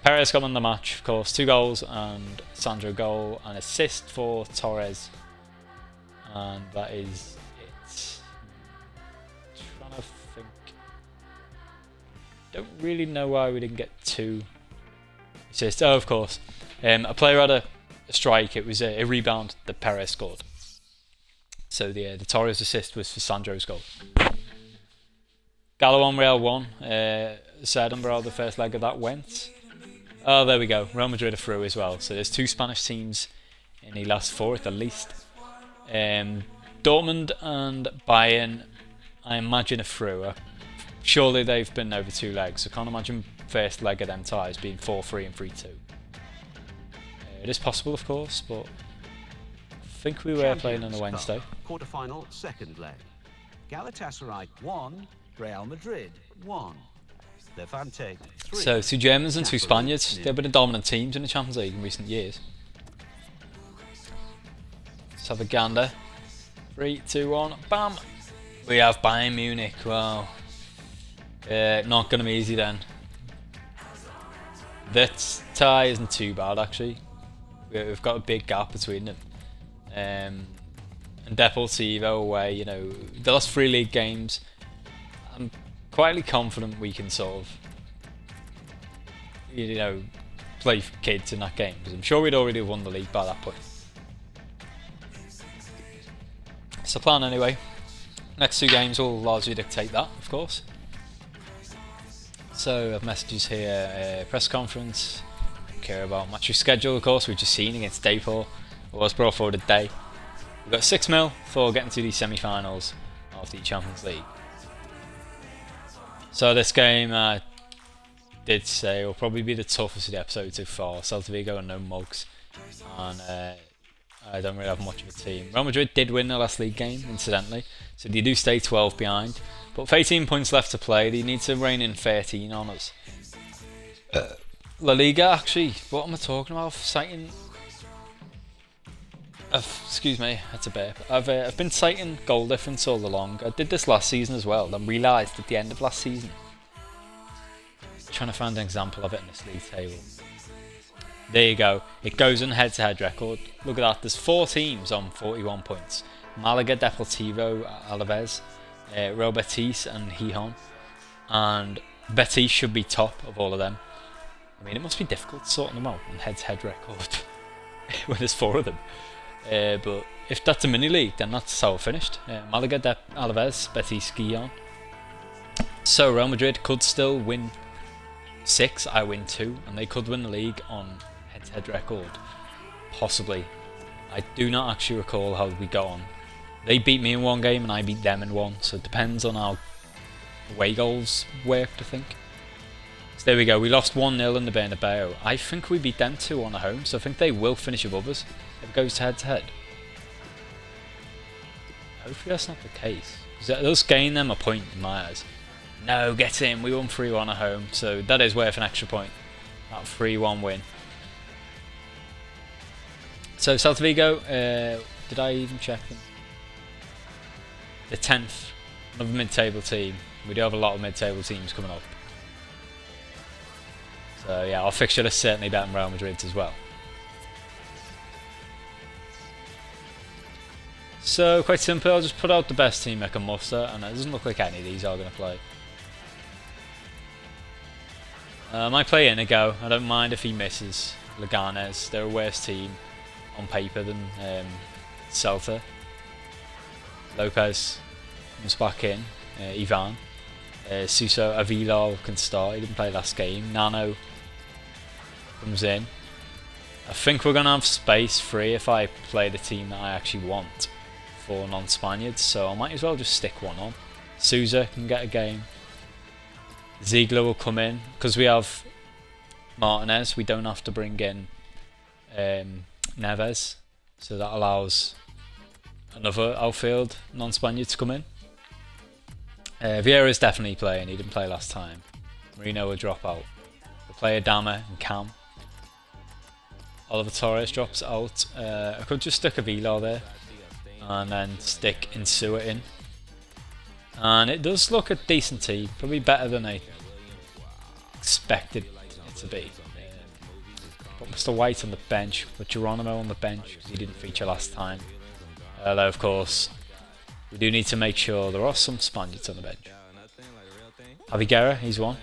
Perez got on the match, of course, 2 goals and Sandro goal, an assist for Torres, and that is it. Trying to think. Don't really know why we didn't get 2 assists. Oh, of course, a player had a strike. It was a rebound that Perez scored. So the Torres assist was for Sandro's goal. Gallo on Real 1. Said number how the first leg of that went. Oh, there we go. Real Madrid are through as well. So there's 2 Spanish teams in the last 4 at the least. Dortmund and Bayern, I imagine, are through. Surely they've been over 2 legs. I can't imagine first leg of them ties being 4-3 and 3-2. It is possible, of course, but I think we were playing on a Wednesday. Quarter-final, second leg. Galatasaray 1, Real Madrid 1. Levante 3. So 2 Germans and 2 Spaniards. They've been the dominant teams in the Champions League in recent years. Let's have a gander. 3, 2, 1, bam! We have Bayern Munich. Wow. Not going to be easy then. This tie isn't too bad actually. We've got a big gap between them. And Deportivo away, you know, the last 3 league games, I'm quietly confident we can sort of, you know, play kids in that game, because I'm sure we'd already won the league by that point. It's the plan anyway. Next 2 games will largely dictate that, of course. So I have messages here, press conference, care about match schedule, of course, we've just seen against Dayport. It was brought forward a day. We've got 6 mil for getting to the semi-finals of the Champions League. So this game, I did say, will probably be the toughest of the episode so far. Celta Vigo and no mugs. And I don't really have much of a team. Real Madrid did win the last league game, incidentally, so they do stay 12 behind. But with 18 points left to play, they need to rein in 13 on us. La Liga, actually, what am I talking about? Citing... excuse me, that's a burp. I've been citing goal difference all along. I did this last season as well, then realised at the end of last season. Trying to find an example of it in this league table. There you go. It goes on head-to-head record. Look at that. There's 4 teams on 41 points. Malaga, Deportivo, Alaves, Real Betis and Gijón. And Betis should be top of all of them. I mean, it must be difficult sorting them out on head-to-head record when there's 4 of them. But if that's a mini-league, then that's how it finished. Malaga, Alaves, Betis, Gijón. So Real Madrid could still win 6, I win 2, and they could win the league on head-to-head record. Possibly. I do not actually recall how we got on. They beat me in one game and I beat them in one, so it depends on how away goals worked, I think. So there we go, we lost 1-0 in the Bernabeu. I think we beat them 2 on the home, so I think they will finish above us if it goes to head-to-head. Hopefully that's not the case. That does gain them a point in my eyes. No, get in, we won 3-1 at home, so that is worth an extra point. That 3-1 win. So Celta Vigo, did I even check them? The 10th, another mid-table team. We do have a lot of mid-table teams coming up. So yeah, our fixture list certainly better than Real Madrid's as well. So quite simple, I'll just put out the best team I can muster, and it doesn't look like any of these are going to play. I might play Inigo, I don't mind if he misses. Leganes, they're a worse team on paper than Celta. Lopez comes back in, Ivan. Suso Avila can start, he didn't play last game. Nano comes in. I think we're going to have space free if I play the team that I actually want for non-Spaniards, so I might as well just stick one on. Sousa can get a game. Ziegler will come in, because we have Martinez, we don't have to bring in Neves, so that allows another outfield non-Spaniard to come in. Vieira is definitely playing, he didn't play last time. Marino will drop out. We'll play Adama and Cam. Oliver Torres drops out. I could just stick Avila there and then stick Insua in. And it does look a decent team, probably better than I expected it to be. Put Mr. White on the bench, put Geronimo on the bench because he didn't feature last time. Although of course we do need to make sure there are some Spaniards on the bench. Javiguera, he's one.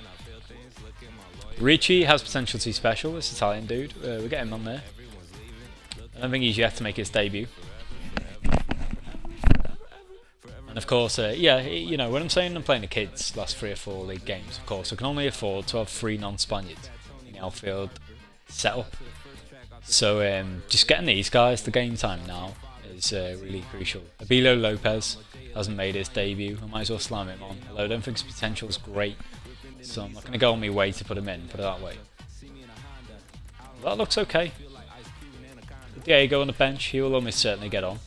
Ricci has potential to be special, this Italian dude. We'll get him on there. I don't think he's yet to make his debut. And of course, yeah, you know, when I'm saying I'm playing the kids last 3 or 4 league games, of course, I can only afford to have 3 non-Spaniards in the outfield setup. So just getting these guys to game time now is really crucial. Abilo Lopez hasn't made his debut, I might as well slam him on, although I don't think his potential is great, so I'm not going to go on my way to put him in, put it that way. That looks okay. Diego on the bench, he will almost certainly get on.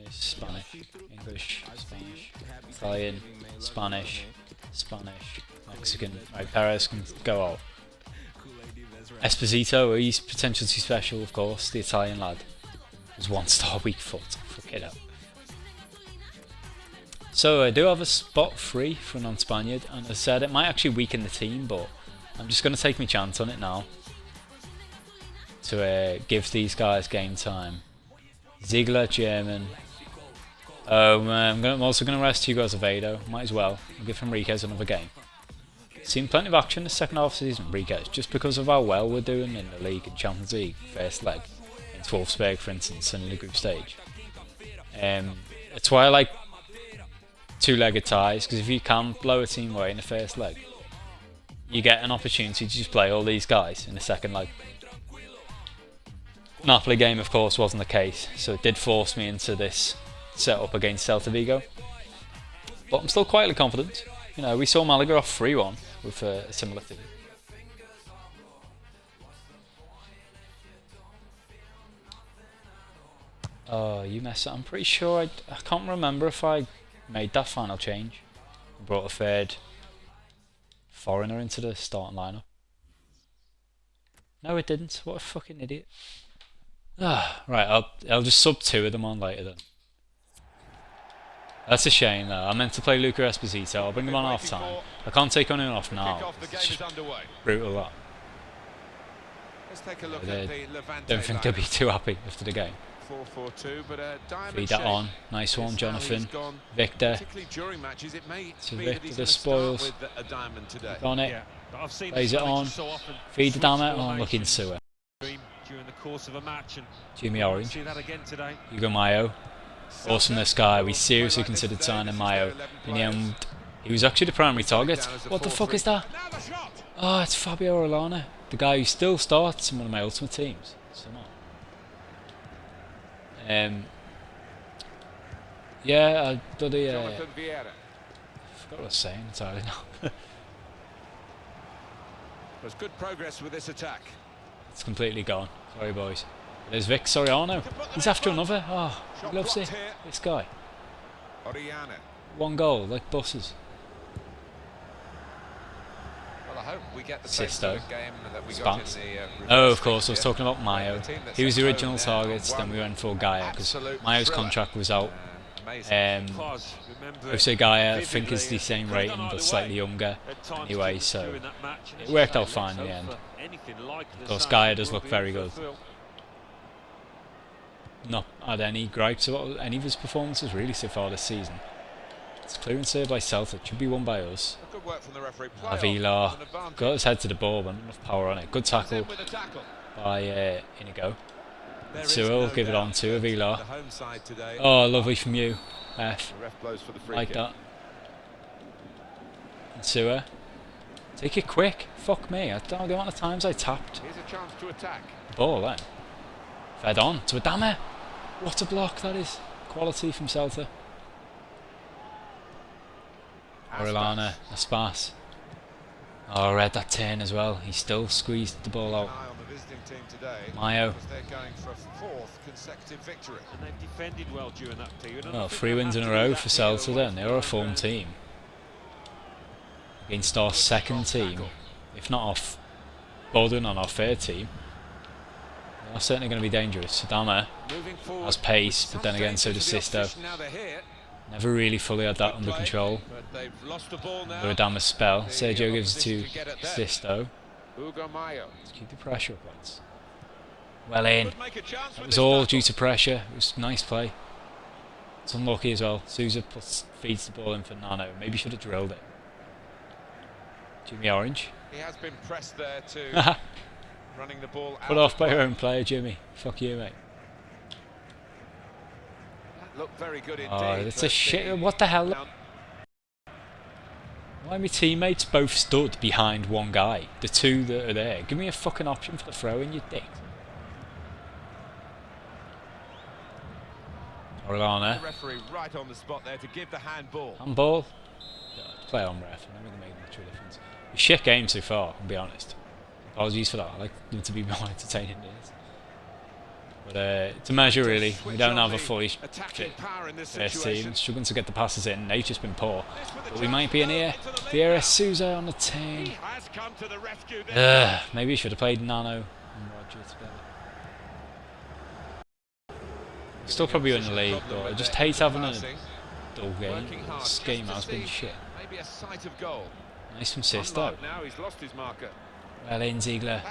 Spanish, English, Spanish, Italian, Spanish, Mexican. Right, Perez can go out. Esposito, he's potentially special, of course, the Italian lad. He's 1-star weak foot, fuck it up. So I do have a spot free for a non-Spaniard, and as I said, it might actually weaken the team, but I'm just going to take my chance on it now to give these guys game time. Ziegler, German. I'm also going to rest Hugo Azevedo, might as well. I'll give Enriquez another game. Seen plenty of action in the second half of the season, Enriquez, just because of how well we're doing in the league and Champions League, first leg, in Wolfsburg for instance, and in the group stage. It's why I like 2-legged ties, because if you can blow a team away in the first leg, you get an opportunity to just play all these guys in the second leg. Napoli game of course wasn't the case, so it did force me into this setup against Celta Vigo, but I'm still quietly confident. You know, we saw Malaga off 3-1 with a similar team. Oh, you messed up. I'm pretty sure I can't remember if I made that final change. Brought a third foreigner into the starting lineup. No, it didn't. What a fucking idiot. Ah, right. I'll just sub 2 of them on later then. That's a shame though. I meant to play Luca Esposito. I'll bring him on half time. I can't take on him off now. It's just brutal that. Let's take a look at the Levante. Don't think they'll be too happy after the game. 4-4-2, but feed that on. Nice one, Jonathan. Victor. So Victor the spoils. On it. Plays it on. Feed the damn it. Oh, I'm looking sewer. Jimmy Orange. Hugo Mayo. Awesome, this guy. We seriously considered signing Mayo. In the end, he was actually the primary target. What the fuck is that? Oh, it's Fabio Orellana, the guy who still starts in one of my ultimate teams. Yeah, I bloody I forgot what I was saying entirely now. There's good progress with this attack. It's completely gone. Sorry, boys. There's Vic Soriano. He's after another. Oh, he loves it. This guy. One goal, like buses. Well, I hope we get the Sisto. game that we got in the, oh, of course, I was talking about Mayo. He was the original target, then we went for Gaia, because Mayo's contract was out. Jose Gaia, I think, is the same rating, but slightly younger anyway, so it worked out fine in the end. Of course, Gaia does look very good. Not had any gripes about any of his performances really so far this season. It's clearance serve by Celtic, should be won by us. Avila got his head to the ball, but not enough power on it. Good tackle by Inigo. So we'll give it on to Avila. Oh, lovely from you, F. Like that. And Sewer. Take it quick. Fuck me. I don't know the amount of times I tapped the ball then. Fed on to Adama. What a block that is. Quality from Celta. Orellana, Aspas. Oh, read that turn as well. He still squeezed the ball out. Mayo. Oh, 3 wins in a row for Celta then. They are a form team. Against our second team, if not off Borden on our third team. They are certainly going to be dangerous. Adama has pace, but then again so does Sisto. Never really fully had that under control. Under Adama's spell. Sergio gives it to Sisto. Let's keep the pressure up, lads. Well in. It was all due to pressure. It was nice play. It's unlucky as well. Sousa feeds the ball in for Nano. Maybe should have drilled it. Jimmy Orange. He has been pressed there too. Running the ball out. Put off by your own player, Jimmy. Fuck you, mate. Looked very good indeed. Oh, it's a shit. What the hell? Why are my teammates both stood behind one guy? The two that are there. Give me a fucking option for the throw in, you dick. Orellana. Referee right on the spot there to give the handball. Handball. Play on, ref. I don't think it made much of a difference. A shit game so far, I'll be honest. Apologies for that. I like them to be more entertaining than this. But to measure really, we don't have a fully fit first team. Struggling to get the passes in. They've just been poor. But we might be in here. Vieira Sousa on the team. Maybe we should have played Nano and Roger together. Still probably win the league, but I just hate having a dull game. This game has been shit. Nice from Sisto. Well in, Ziegler.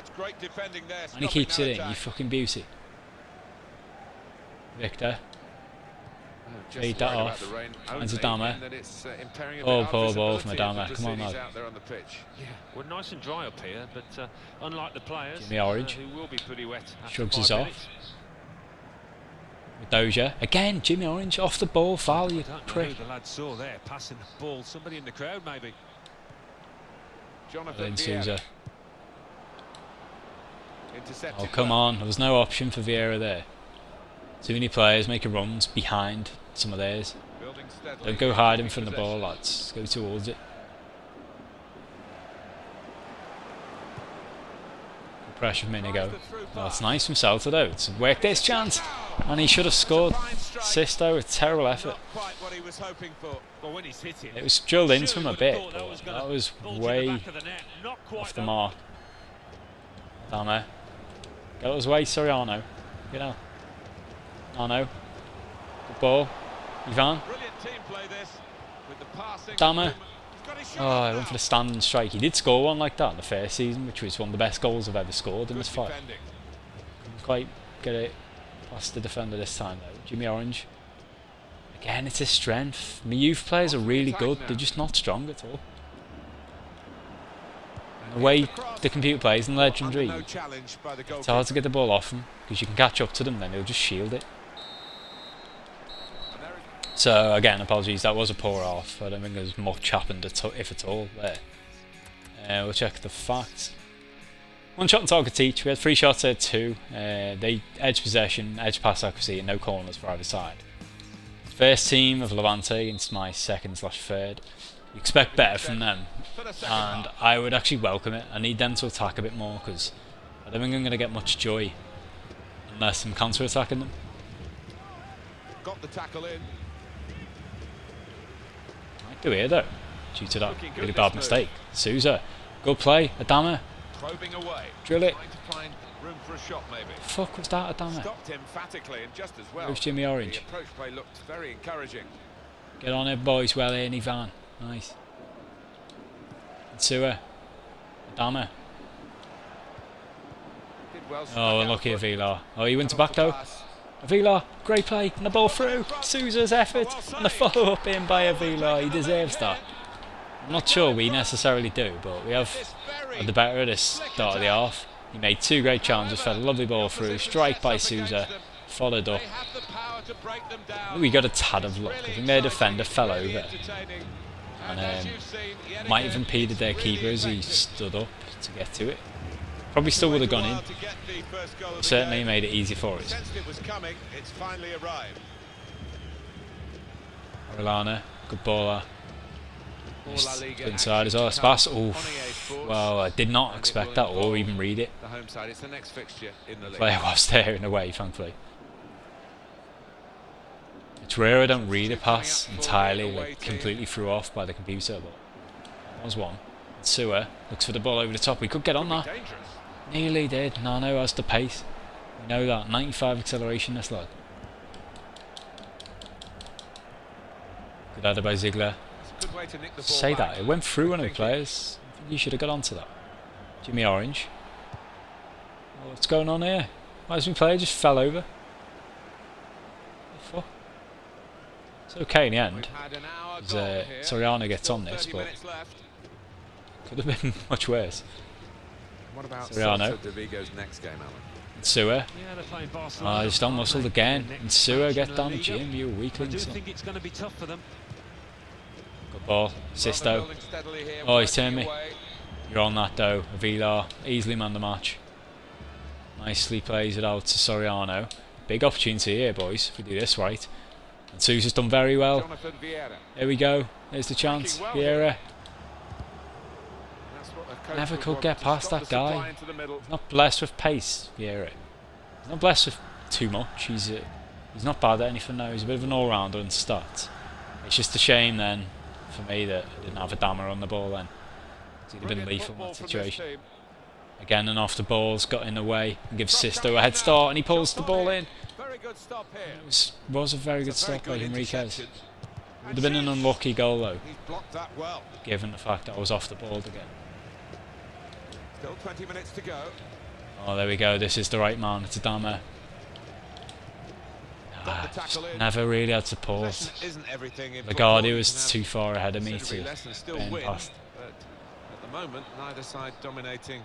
And he keeps it in, you fucking beauty. Victor. Feed that off. And Adama. Oh, poor ball from Adama. Come on, lad. Yeah, we're nice and dry up here, but unlike the players, Jimmy Orange. who will be pretty wet. Shrugs us off. With Doja. Again, Jimmy Orange off the ball. Foul, you prick. Who the lad saw there, passing the ball. Somebody in the crowd, maybe. Then Sousa. Oh, come on. There was no option for Vieira there. Too many players making runs behind some of theirs. Don't go hiding from the ball, lads. Go towards it. Good pressure from Inigo. Oh, it's nice from Celta though. It's worked this chance. And he should have scored. Sisto, a terrible effort. Not quite what he was hoping for. Well, when he's hit it, It was drilled into surely him a would have bit, thought that but was gonna that was bolt in the way back of the net. Not quite off the though. mark. Damo. Get out of his way, Soriano. Get out. Arno. Good ball. Ivan. Brilliant team play this with the passing. Damo. He's got his shot Oh, I now. went for the standing strike. He did score one like that in the first season, which was one of the best goals I've ever scored in this Good fight. defending. Couldn't quite get it past the defender this time though. Jimmy Orange. Again, it's his strength. My youth players are really good. They're just not strong at all. The way the computer plays in Legendary, No challenge by the it's hard to get the ball off him because you can catch up to them, then he'll just shield it. So again, apologies, that was a poor off. I don't think there's much happened if at all there. We'll check the facts. One shot on target each. We had 3 shots, they had 2. They edge possession, edge pass accuracy, and no corners for either side. First team of Levante against my second/third. You expect better from them, and I would actually welcome it. I need them to attack a bit more because I don't think I'm going to get much joy unless I'm counter-attacking them. Got the tackle in. Might do here though, due to that really bad mistake. Souza, good play, Adama, Probing away. drill it. Trying to find room for a shot maybe. Fuck was that, Adama? Stopped emphatically and just as well. Where's Jimmy Orange? The approach play looked very encouraging. Get on it, boys. Well in, Ivan. Nice. Insua. Adama. Did well. Oh, unlucky Avila. Oh, he went to back though. Avila, great play, and the ball through. Souza's effort, and the follow up in by Avila. He deserves that. I'm not sure we necessarily do, but we have had the better of this start of the half. He made 2 great challenges, fed a lovely ball through, strike by Souza, followed up. We got a tad of luck. I think their defender fell over and might have impeded their keeper as he stood up to get to it. Probably still would have gone in. Certainly made it easy for us. Orellana, good baller. Inside as well. Spas. Oof. Well, I did not expect that or even read it. The home side, it's the next fixture in the league. Player was there in a way, thankfully. It's rare I don't read a pass entirely, like completely threw off by the computer, but that was one. Sewer looks for the ball over the top. We could get on that. Nearly did. Nano has the pace. We know that. 95 acceleration, this lad. Good header by Ziegler. Good way to nick the ball Say back. that. It went through one of the players. I think you should have got onto that. Jimmy Orange. What's going on here? Why has my player just fell over? What the fuck? It's okay in the end. Soriano gets on this, but could have been much worse. What about Soriano. De Vigo's next game, Alan? Sewer. Yeah, they're playing Barcelona. He's done muscled again. And Sewer get down, Jim, you I do weakling. think it's going to be tough for them. Good ball. Sisto. Oh, he's turned me. You're on that though. Avila easily man the match. Nicely plays it out to Soriano. Big opportunity here, boys, if we do this right. And Sousa's done very well. Here we go. There's the chance. Vieira. Never could get past that guy. He's not blessed with pace, Vieira. He's not blessed with too much. He's not bad at anything now. He's a bit of an all-rounder in stats. It's just a shame then for me that I didn't have a dammer on the ball then. He'd have been lethal in that situation. Again, and off the ball's got in the way and gives Sisto a head start, and he pulls the ball in. It was a very good stop by Henriquez. It would have been an unlucky goal though, given the fact that I was off the ball again. Still 20 minutes to go. Oh, there we go. This is the right man. It's Adama. Never really had support. Lagarde was too far ahead of me to bend past. At the moment, neither side dominating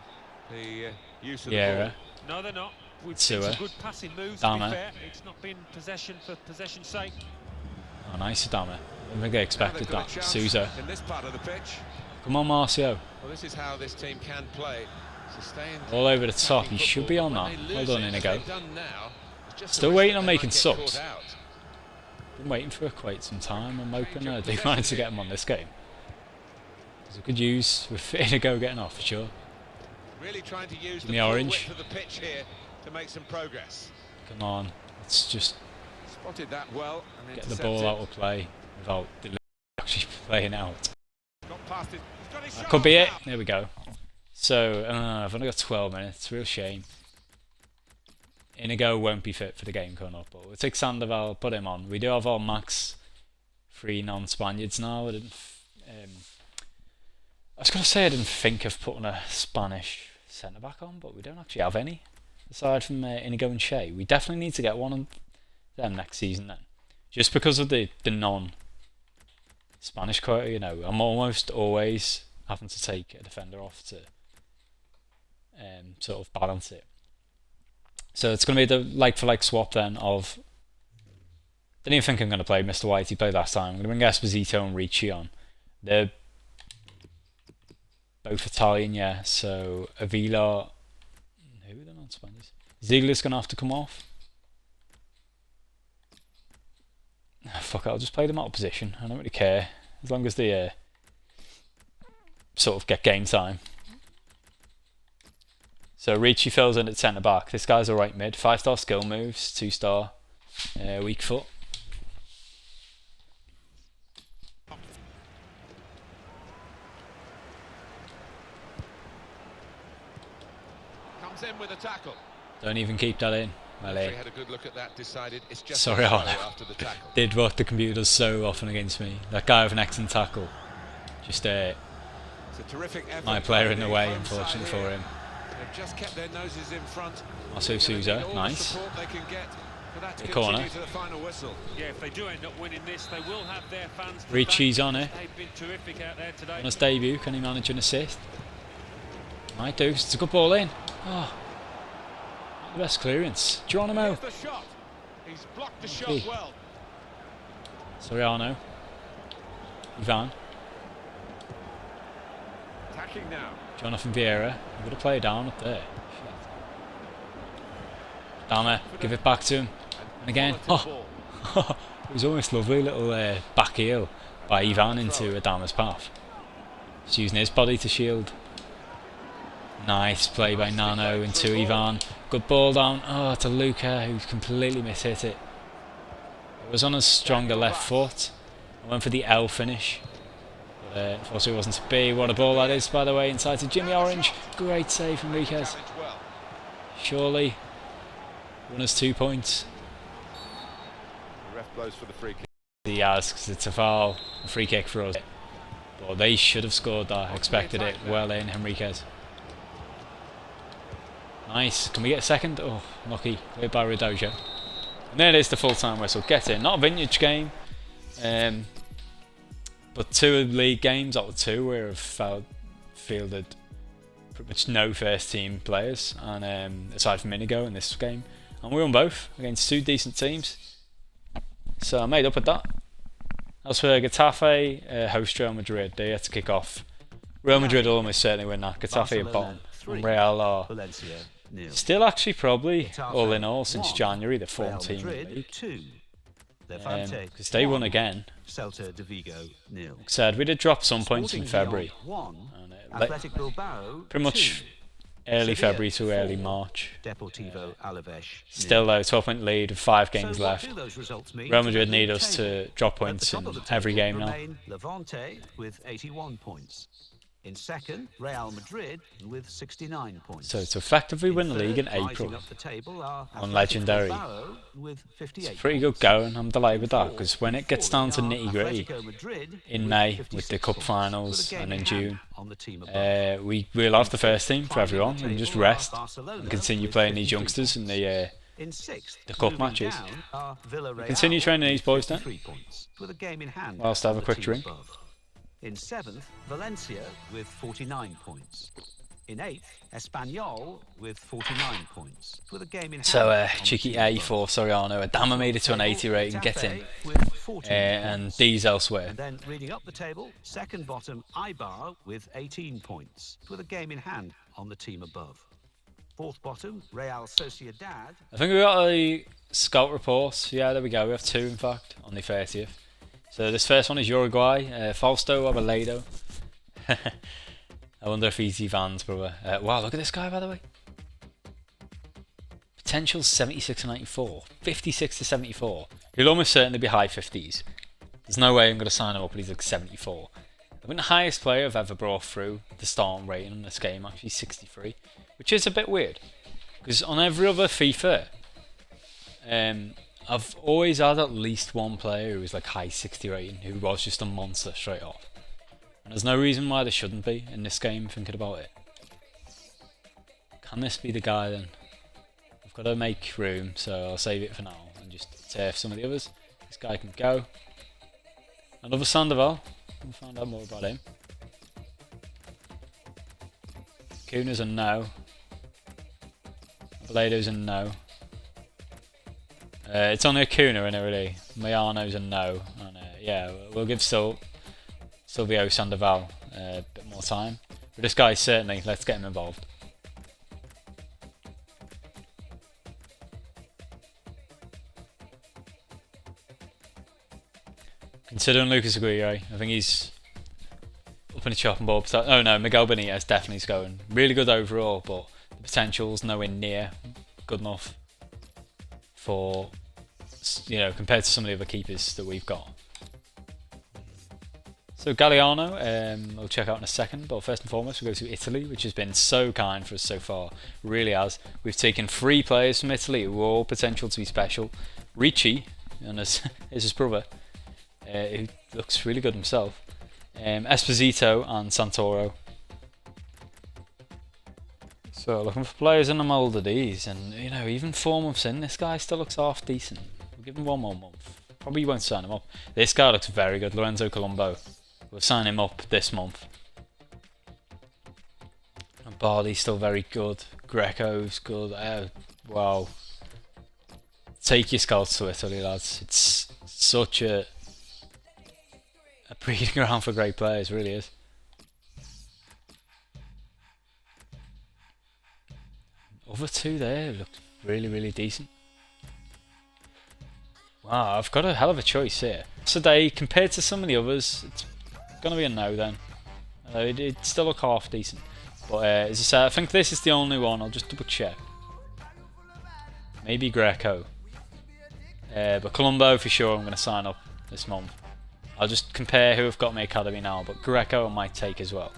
the use of the Yeah. ball. No, they're not. We've seen Sewer. some good passing moves, to be Dama. fair. It's not been possession for possession's sake. Oh, nice Adama. I think they expected They've got that. a chance Souza. in this part of the pitch. Come on, Marcio. Well, this is how this team can play. Sustained All over the top. He should be on that. Well done, Inigo. Still waiting on making subs. Been waiting for quite some time. I'm hoping I do manage to get him on this game. Because I could use with Inigo getting off for sure. Really trying to use Jimmy the full Orange. width of the pitch here to make some progress. Come on. Let's just Spotted that well and get the ball out of play without the actually playing out. Got past it. He's got his That shot could be it. now. There we go. So, I've only got 12 minutes. Real shame. Inigo won't be fit for the game coming up, but we'll take Sandoval, put him on. We do have our max 3 non-Spaniards now. I was going to say I didn't think of putting a Spanish centre-back on, but we don't actually have any. Aside from Inigo and Shea. We definitely need to get one of them next season then. Just because of the non-Spanish quota, you know. I'm almost always having to take a defender off to sort of balance it. So it's going to be the like-for-like swap then of... Didn't even think I'm going to play Mr. White. He played last time. I'm going to bring Esposito and Ricci on. They're both Italian, yeah. So Avila... Who are the non-Spaniards? Ziegler's going to have to come off. Fuck it, I'll just play them out of position. I don't really care. As long as they sort of get game time. So Ricci fills in at centre back. This guy's a right mid. 5-star skill moves, 2-star weak foot. Comes in with a tackle. Don't even keep that in. Well, He had a good look at that, decided it's just sorry, a Arno. after the tackle. Did what the computer does so often against me. That guy with an excellent tackle. Just It's a terrific effort my player by in the the way, home unfortunately side for here. him. They've just kept their noses in front. Marcel They're gonna need Souza, all the nice. support they can get for that to Good continue corner. to the final whistle. Yeah, if they do end up winning this, they will have their fans to Ricci's thank on it. because they've been terrific out there today. On his debut, can he manage an assist? Might do. It's a good ball in. Oh, not the best clearance. Geronimo. Here's the shot. He's blocked the Okay. shot well. Soriano. Ivan. Attacking now. Jonathan Vieira. I'm going to play it down up there. Dama, give it back to him. And again. Quality Oh, ball. it was almost lovely little back heel by Ivan into Adama's path. Just using his body to shield. Nice play by Nano into Ivan. Good ball down. Oh, to Luca, who completely mishit it. It was on a stronger left foot. I went for the L finish. But unfortunately it wasn't to be. What a ball that is, by the way, inside to Jimmy Orange. Great save from Enriquez. Challenge well. Surely won us 2 points. The ref blows for the free kick. He has, because it's a foul, a free kick for us. But they should have scored that. Expected it. Well in, Enriquez. Nice. Can we get a second? Oh, lucky. Played by Radoja. And there it is, the full-time whistle. Get in. Not a vintage game. But 2 league games out of 2 where I've fielded pretty much no first-team players, and aside from Inigo in this game. And we won both against 2 decent teams. So I made up with that. As for Getafe, host Real Madrid, they had to kick off. Real Madrid will almost certainly win that. Getafe are bottom. And Real are Valencia, nil. still actually probably, Getafe, all in all, since 1. January, the form Real team in the Madrid, league. 2. Levante, Because they won 1. again. Celta de Vigo, nil. Like I said, we did drop some points in Sporting February. Lyon, 1. And, Athletic Bilbao, pretty much 2. early Sevilla, February to early 4. March. Deportivo Alaves, Still nil. though, 12-point lead with 5 games So what left. do those results mean Real for the Madrid league need us table? to drop At the points top in of the every table game now. remain Levante with 81 points. In second, Real Madrid with 69 points. So to effectively win the league in third, rising April up the table are on Athletic Legendary. Bilbao with 58 It's pretty good points. going. I'm delighted with that, Fourth, because when it gets down to are nitty gritty Atletico Madrid in with May with 56 the cup points, finals with a game and in hand June, on the team above. we'll have the first team for Finally, everyone. the We can just table are rest Barcelona and continue with playing these 53 youngsters in points. the In sixth, the cup moving matches. down are Villarreal Continue training these boys with then. 53 points, with a game in hand Whilst I have on a the quick team drink. above. In seventh, Valencia with 49 points. In eighth, Espanyol with 49 points, with a game in hand. So on the cheeky team A above. for Soriano. Adama made it to an 80 rating, get in. Getafe with 14 And points. D's elsewhere. And then reading up the table, second bottom, Eibar with 18 points, with a game in hand on the team above. Fourth bottom, Real Sociedad. I think we got a scout report. Yeah, there we go. We have 2 in fact on the 30th. So this first one is Uruguay, Fausto Abeledo. I wonder if he's Ivan's brother. Wow, look at this guy by the way. Potential 76 to 94. 56 to 74. He'll almost certainly be high 50s. There's no way I'm going to sign him up and he's like 74. I think the highest player I've ever brought through the starting rating in this game actually 63. Which is a bit weird. Because on every other FIFA, I've always had at least one player who was like high 60 rating, who was just a monster straight off. And there's no reason why there shouldn't be in this game, thinking about it. Can this be the guy then? I've got to make room, so I'll save it for now and just turf some of the others. This guy can go. Another Sandoval. We'll find out more about him. Kuna's a no. Balado's a no. It's only a Kuna in it really. Mayano's a no. And yeah, we'll give Silvio Sandoval a bit more time. But this guy certainly, let's get him involved. Considering Lucas Aguirre, I think he's up in the chopping board. Oh no, Miguel Benitez definitely is going. Really good overall, but the potential's nowhere near good enough for, you know, compared to some of the other keepers that we've got. So Galliano, we'll check out in a second, but first and foremost we'll go to Italy, which has been so kind for us so far, really has. We've taken 3 players from Italy who are all potential to be special. Ricci, and is his brother, who looks really good himself. Esposito and Santoro. So looking for players in the mould of these, and you know, even 4 months in, this guy still looks half decent. We'll give him 1 more month. Probably won't sign him up. This guy looks very good, Lorenzo Colombo. We'll sign him up this month. And Barley's still very good. Greco's good. Wow. Take your scouts to Italy, lads. It's such a breeding ground for great players, really is. Other 2 there look really, really decent. Wow, I've got a hell of a choice here. Today, compared to some of the others, it's going to be a no then. It still look half decent. But as I said, I think this is the only one. I'll just double check. Maybe Greco. But Colombo for sure I'm going to sign up this month. I'll just compare who I've got in my academy now, but Greco I might take as well.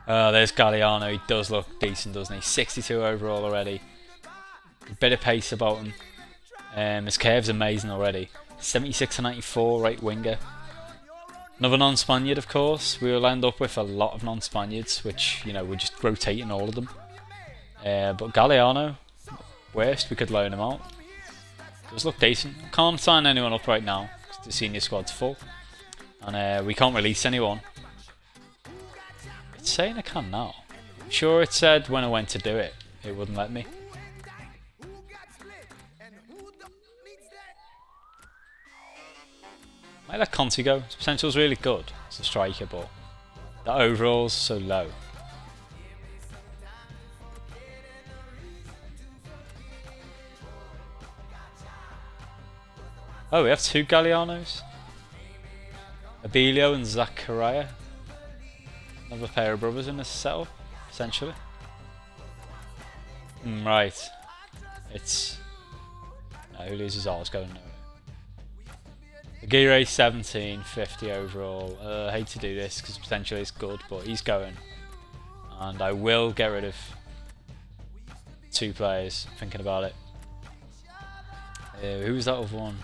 There's Galliano, he does look decent, doesn't he? 62 overall already. A bit of pace about him. His curve's amazing already. 76 to 94 right winger. Another non-Spaniard, of course. We will end up with a lot of non-Spaniards, which, you know, we're just rotating all of them. But Galliano, worst, we could loan him out. Does look decent. Can't sign anyone up right now because the senior squad's full. And we can't release anyone. It's saying I can now. I'm sure it said when I went to do it, it wouldn't let me. Might let Conti go. His potential's really good as a striker, but the overall's so low. Oh, we have 2 Gallianos. Abilio and Zachariah. Another pair of brothers in this setup, essentially. Right. It's... No, who loses all is going nowhere. Aguirre 17, 50 overall. I hate to do this because potentially it's good, but he's going. And I will get rid of 2 players, thinking about it. Who's that other one?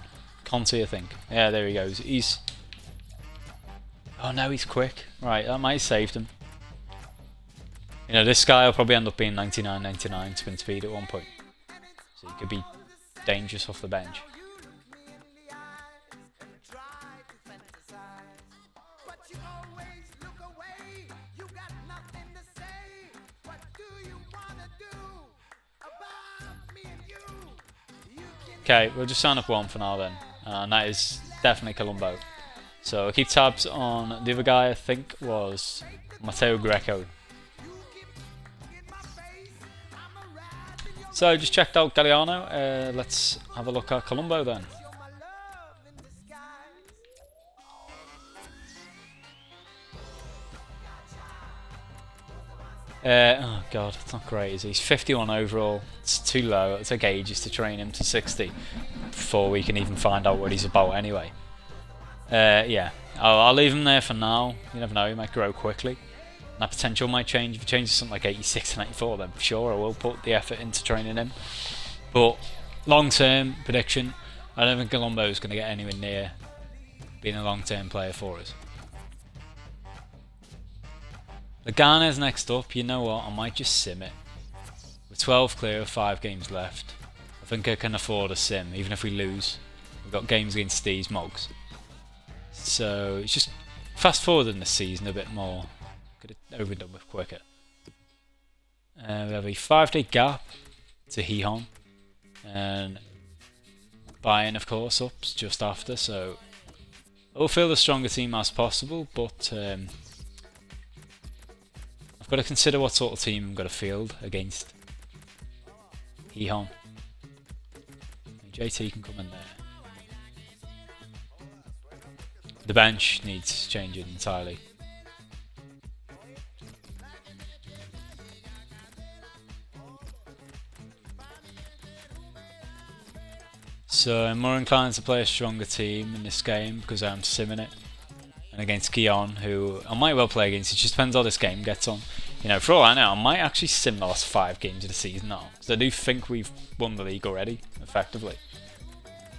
Conti, I think. Yeah, there he goes. He's... Oh no, he's quick. Right, that might have saved him. You know, this guy will probably end up being 99 spin speed at one point. So he could be dangerous off the bench. Okay, we'll just sign up 1 for now then. And that is definitely Colombo. So I'll keep tabs on the other guy, I think was Matteo Greco. So I just checked out Galliano. Let's have a look at Colombo then. Oh god, it's not great, is he? He's 51 overall. It's too low. It'll take ages to train him to 60 before we can even find out what he's about anyway. Yeah, I'll leave him there for now. You never know, he might grow quickly. And that potential might change. If he changes something like 86 and 84, then sure, I will put the effort into training him. But long-term prediction, I don't think Colombo's going to get anywhere near being a long-term player for us. Lagane's next up. You know what? I might just sim it. With 12 clear of 5 games left, I think I can afford a sim, even if we lose. We've got games against these Mogs. So it's just fast forwarding the season a bit more. Get it over and done with quicker. We have a 5-day gap to Hihon. And Bayern, of course, ups just after. So we'll field a stronger team as possible, but I've got to consider what sort of team I'm going to field against Hihon. JT can come in there. The bench needs changing entirely. So I'm more inclined to play a stronger team in this game because I'm simming it. And against Guion, who I might well play against. It just depends how this game gets on. You know, for all I know, I might actually sim the last 5 games of the season now. Because I do think we've won the league already, effectively.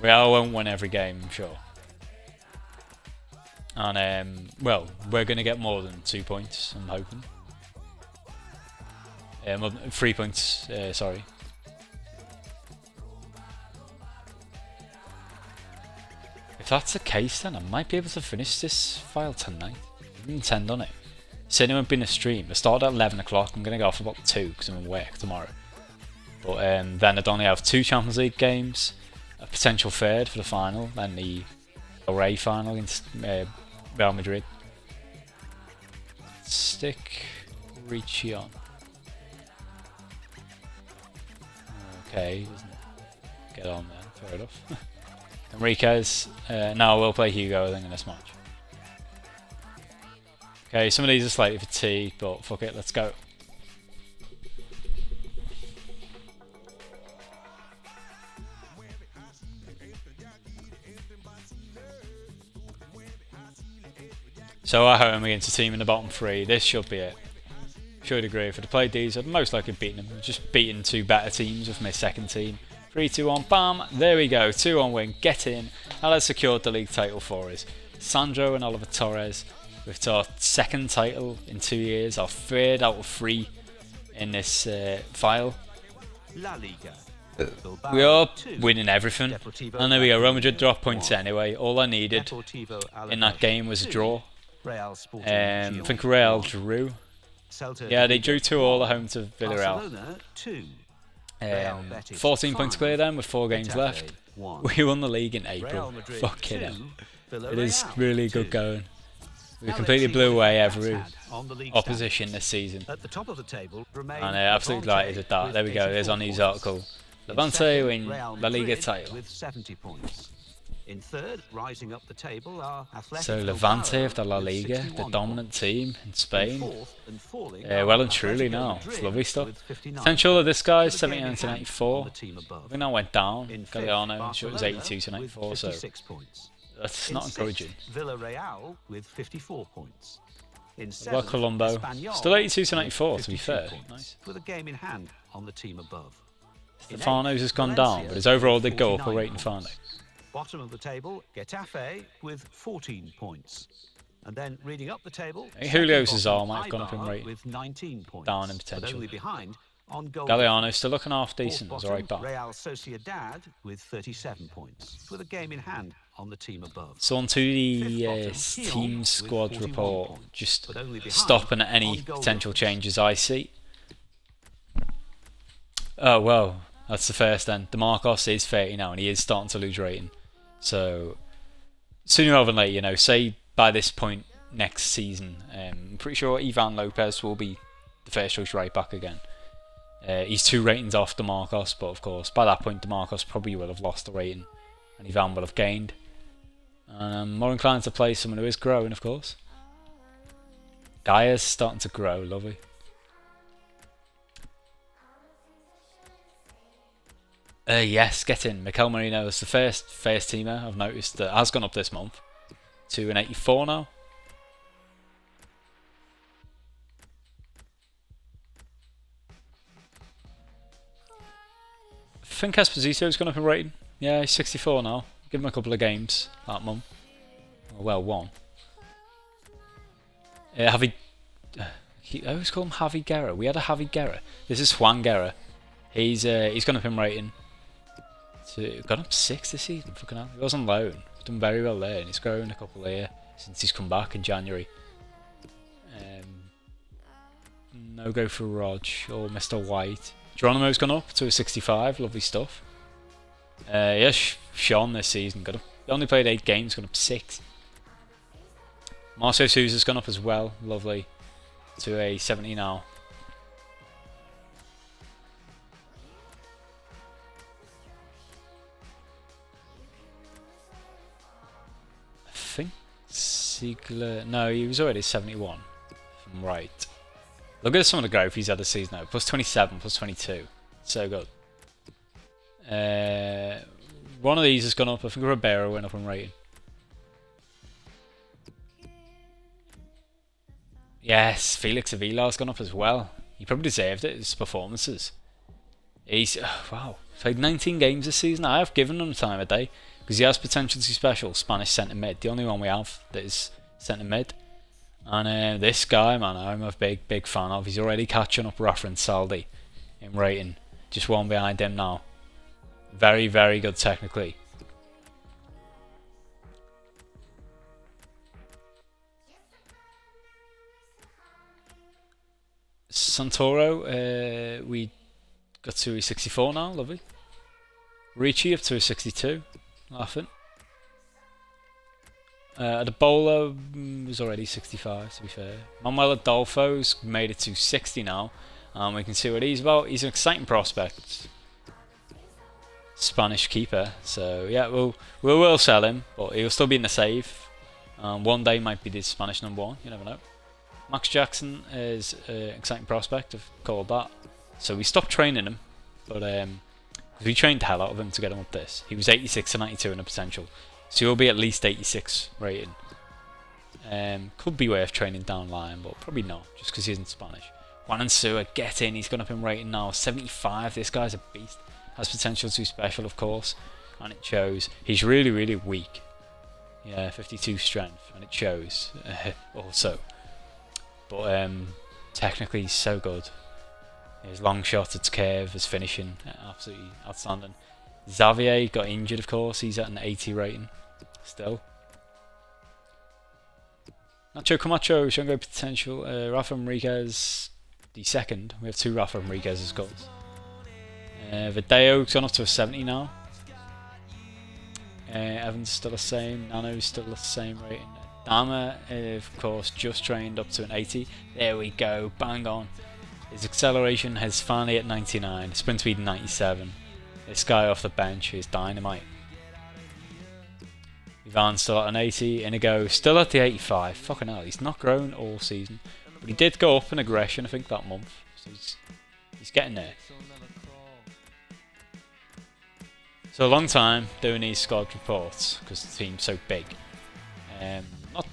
Real won't win every game, I'm sure. And, well, we're going to get more than 2 points, I'm hoping. 3 points, sorry. If that's the case, then I might be able to finish this file tonight. I didn't intend on it. Said it won't be in a stream. I started at 11 o'clock. I'm going to go off about 2 because I'm in work tomorrow. But then I'd only have 2 Champions League games, a potential third for the final, then the Rey final against Real Madrid. Stick Ricci on. Okay, doesn't get on there. Fair enough. Enriquez. No, we'll play Hugo, I think, in this match. Okay, some of these are slightly fatigued, but fuck it, let's go. So at home against a team in the bottom 3, this should be it. Should agree. If I'd played these, I'd most likely have beaten them. I've just beaten 2 better teams with my second team. 3, 2, 1, bam, there we go, 2-1 win, get in. Now let's secure the league title for us. Sandro and Oliver Torres, with our 2nd title in 2 years, our 3rd out of 3 in this file. La Liga. We are winning everything. And there we go, Real Madrid dropped points anyway. All I needed in that game was a draw. I think Real drew. Yeah, they drew 2-2 at home to Villarreal. 14 points clear then with 4 games left. We won the league in April. Fucking hell. It is really good going. We completely blew away every opposition this season. And absolutely delighted with that. There we go, there's our news article. Levante win La Liga title. In third, rising up the table are so Levante of the La Liga, the dominant team in Spain. Well and truly now, it's lovely stuff. Potential of this guy is 79 to 94. I think that went down. Galliano, sure it was 82 to 94, so that's not encouraging. Villarreal with 54 points. In what about Colombo? Still 82 to 94 to be fair. Nice. With a game in hand on the team above. Stefano's has gone down, but his overall did go up a rating finally. Bottom of the table, Getafe with 14 points. And then reading up the table, Julio Cesar might have gone up in rating. With 19 points. Down in potential. Only behind on goal. Galliano still looking half decent, was alright back. Real Sociedad with 37 points, with a game in hand on the team above. So on to the team squad report, just stopping at any potential changes I see. Oh well, that's the first then. DeMarcos is 30 now and he is starting to lose rating. So sooner rather than later, you know, say by this point next season, I'm pretty sure Ivan Lopez will be the first choice right back again. He's 2 ratings off DeMarcos, but of course by that point DeMarcos probably will have lost the rating and Ivan will have gained. And I'm more inclined to play someone who is growing, of course. Gaia's starting to grow, lovely. Yes, get in. Mikel Merino is the first teamer I've noticed that has gone up this month to an 84 now. I think Esposito's gone up in rating. Yeah, he's 64 now. Give him a couple of games that month. Well, one. I always call him Javi Guerra. We had a Javi Guerra. This is Juan Guerra. He's gone up in rating. Gone up 6 this season. Fucking hell. He was on loan. He's done very well there, and he's grown a couple here since he's come back in January. No go for Rog or Mr. White. Geronimo's gone up to a 65. Lovely stuff. Yeah, Sean this season got up. He only played 8 games. Gone up 6. Marcio Souza's gone up as well. Lovely. To a 70 now. I think Siegler... No, he was already 71. If I'm right. Look at some of the growth he's had this season now. Plus 27, plus 22. So good. One of these has gone up. I think Ribeiro went up in rating. Yes, Felix Avilar's gone up as well. He probably deserved it, his performances. He's... wow. Played 19 games this season. I have given him time of day. Because he has potential to be special. Spanish centre mid. The only one we have that is centre mid. And this guy, man, I'm a big fan of. He's already catching up Rafa and Saldi in rating. Just one behind him now. Very, very good technically. Santoro, we got to a 64 now, lovely. Ricci up to a 62, laughing. Adebola was already 65, to be fair. Manuel Adolfo's made it to 60 now. We can see what he's about. He's an exciting prospect. Spanish keeper. So, yeah, we'll sell him, but he'll still be in the save. One day might be the Spanish number 1, you never know. Max Jackson is an exciting prospect, I've called that. So we stopped training him, but we trained the hell out of him to get him up this. He was 86 to 92 in the potential. So he'll be at least 86 rating. Could be worth training down line, but probably not, just because he isn't Spanish. Juan Ansua, get in, he's gone up in rating now. 75, this guy's a beast. Has potential to be special, of course, and it shows. He's really, really weak. Yeah, 52 strength, and it shows also. But technically, he's so good. His long shot, its curve, his finishing, absolutely outstanding. Xavier got injured, of course. He's at an 80 rating still. Nacho Camacho, showing great potential. Rafa Enriquez, the second. We have 2 Rafa Enriquez's goals. Video's gone up to a 70 now. Evans still the same. Nano's still the same rating. Dama, of course, just trained up to an 80. There we go, bang on. His acceleration has finally at 99. Sprint speed 97. This guy off the bench is dynamite. Ivan still at an 80. Inigo still at the 85. Fucking hell, he's not grown all season. But he did go up in aggression, I think, that month. So he's getting there. So a long time doing these squad reports because the team's so big. Not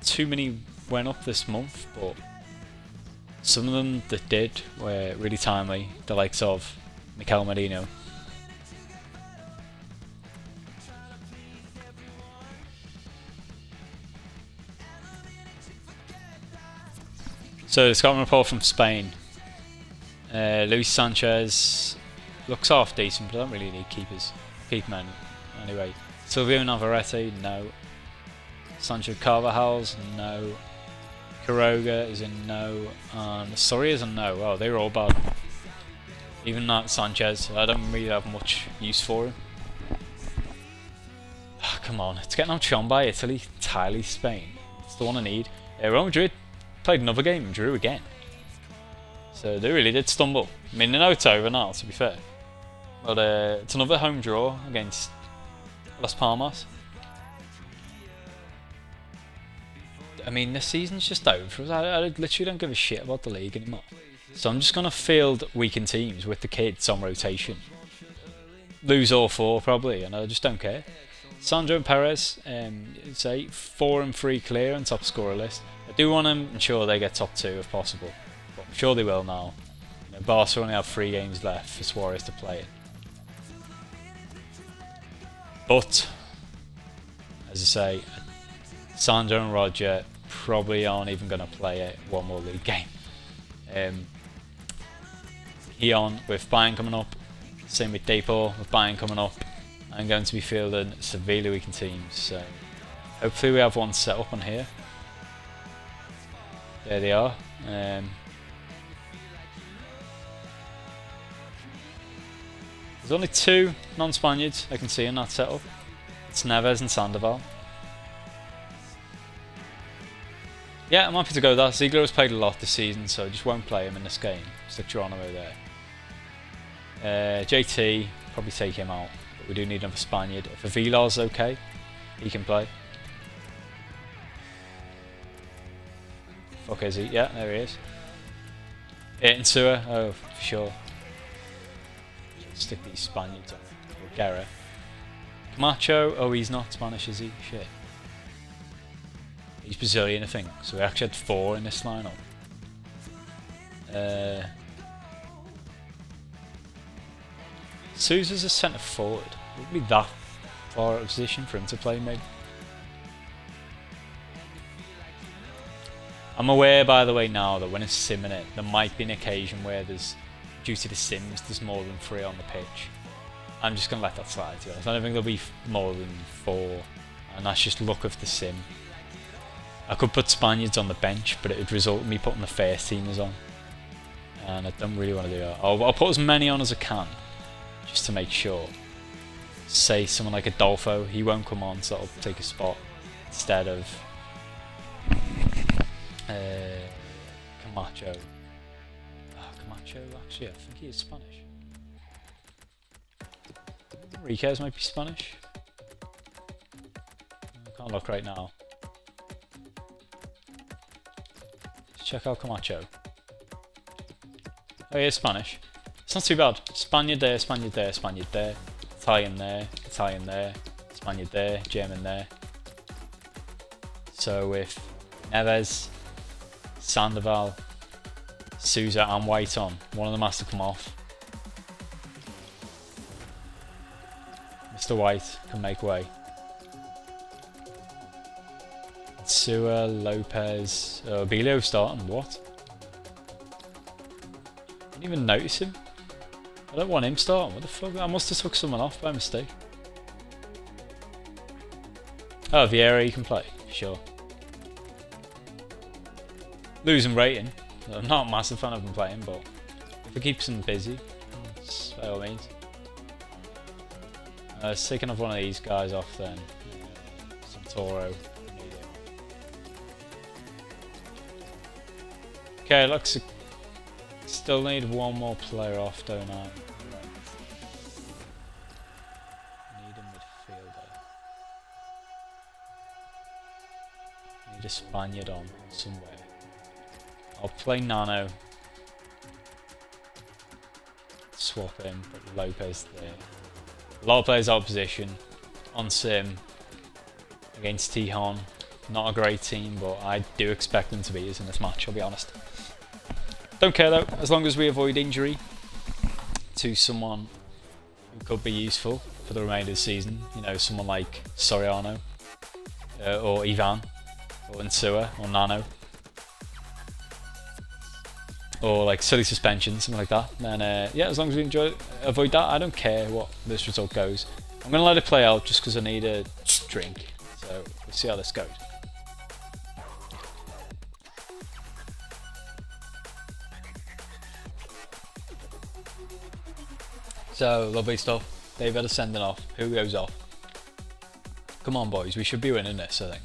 too many went up this month, but some of them that did were really timely. The likes of Mikel Merino. So the Scotland report from Spain. Luis Sanchez looks half decent, but I don't really need keepers. Keepmen anyway. Silvio Navarrete, no. Sancho Carvajal's no. Quiroga is a no. And Soria's a no. Oh, they were all bad. Even that Sanchez, I don't really have much use for him. Oh, come on, it's getting outshone by Italy, entirely Spain. It's the one I need. Real Madrid played another game and drew again. So they really did stumble. I mean, they know it's over now, to be fair. But it's another home draw against Las Palmas. I mean, the season's just over for us. I literally don't give a shit about the league anymore. So I'm just going to field weakened teams with the kids on rotation. lose all 4 probably, and I just don't care. Sandro and Perez, say 4 and 3 clear on top scorer list. I do want to ensure they get top 2 if possible, but I'm sure they will now. You know, Barca only have 3 games left for Suarez to play in. But as I say, Sandro and Roger probably aren't even going to play one more league game. Eon with Bayern coming up, same with Depor with Bayern coming up. I'm going to be fielding severely weakened teams, so hopefully we have one set up on here. There they are. There's only 2 non-Spaniards I can see in that setup. It's Neves and Sandoval. Yeah, I'm happy to go with that. Ziegler has played a lot this season, so I just won't play him in this game. Stick Geronimo there. JT, probably take him out. But we do need another Spaniard. If Avilar's okay, he can play. Fuck is he? Yeah, there he is. Insua, oh, for sure. Stick these Spaniards on. Guerra. Camacho, oh, he's not Spanish, is he? Shit. He's Brazilian, I think. So we actually had 4 in this lineup. Sousa's a centre forward. It wouldn't be that far out of position for him to play, maybe. I'm aware, by the way, now that when it's simming it, there might be an occasion where there's, due to the sims, there's more than 3 on the pitch. I'm just going to let that slide, to be honest. I don't think there'll be more than 4, and that's just luck of the sim. I could put Spaniards on the bench, but it would result in me putting the first teamers on. And I don't really want to do that. I'll put as many on as I can, just to make sure. Say someone like Adolfo, he won't come on, so that'll take a spot. Instead of Camacho. Oh, Camacho, actually, I think he is Spanish. Enriquez might be Spanish. I can't look right now. Let's check out Camacho. Oh, he is Spanish. It's not too bad. Spaniard there, Spaniard there, Spaniard there. Italian there, Italian there. Spaniard there, German there. So with Neves, Sandoval, Sousa and White on, one of them has to come off. Mr. White can make way. Sua, Lopez, Bilio starting, what? Didn't even notice him. I don't want him starting, what the fuck? I must have took someone off by mistake. Oh, Vieira, you can play, sure. Losing rating. I'm not a massive fan of him playing, but if it keeps him busy, by all means. Let's take another one of these guys off then. Santoro. Okay, looks. Still need one more player off, don't I? Right. Need a midfielder. Need a Spaniard on somewhere. I'll play Nano. Swap him, put Lopez there. A lot of players out of position. On sim. Against Tijon. Not a great team, but I do expect them to beat us in this match, I'll be honest. Don't care though, as long as we avoid injury to someone who could be useful for the remainder of the season. You know, someone like Soriano, or Ivan, or Insua, or Nano. Or like silly suspension, something like that. And yeah, as long as we avoid that, I don't care what this result goes. I'm going to let it play out just because I need a drink. So we'll see how this goes. So, lovely stuff. They've had a sending off. Who goes off? Come on, boys. We should be winning this, I think.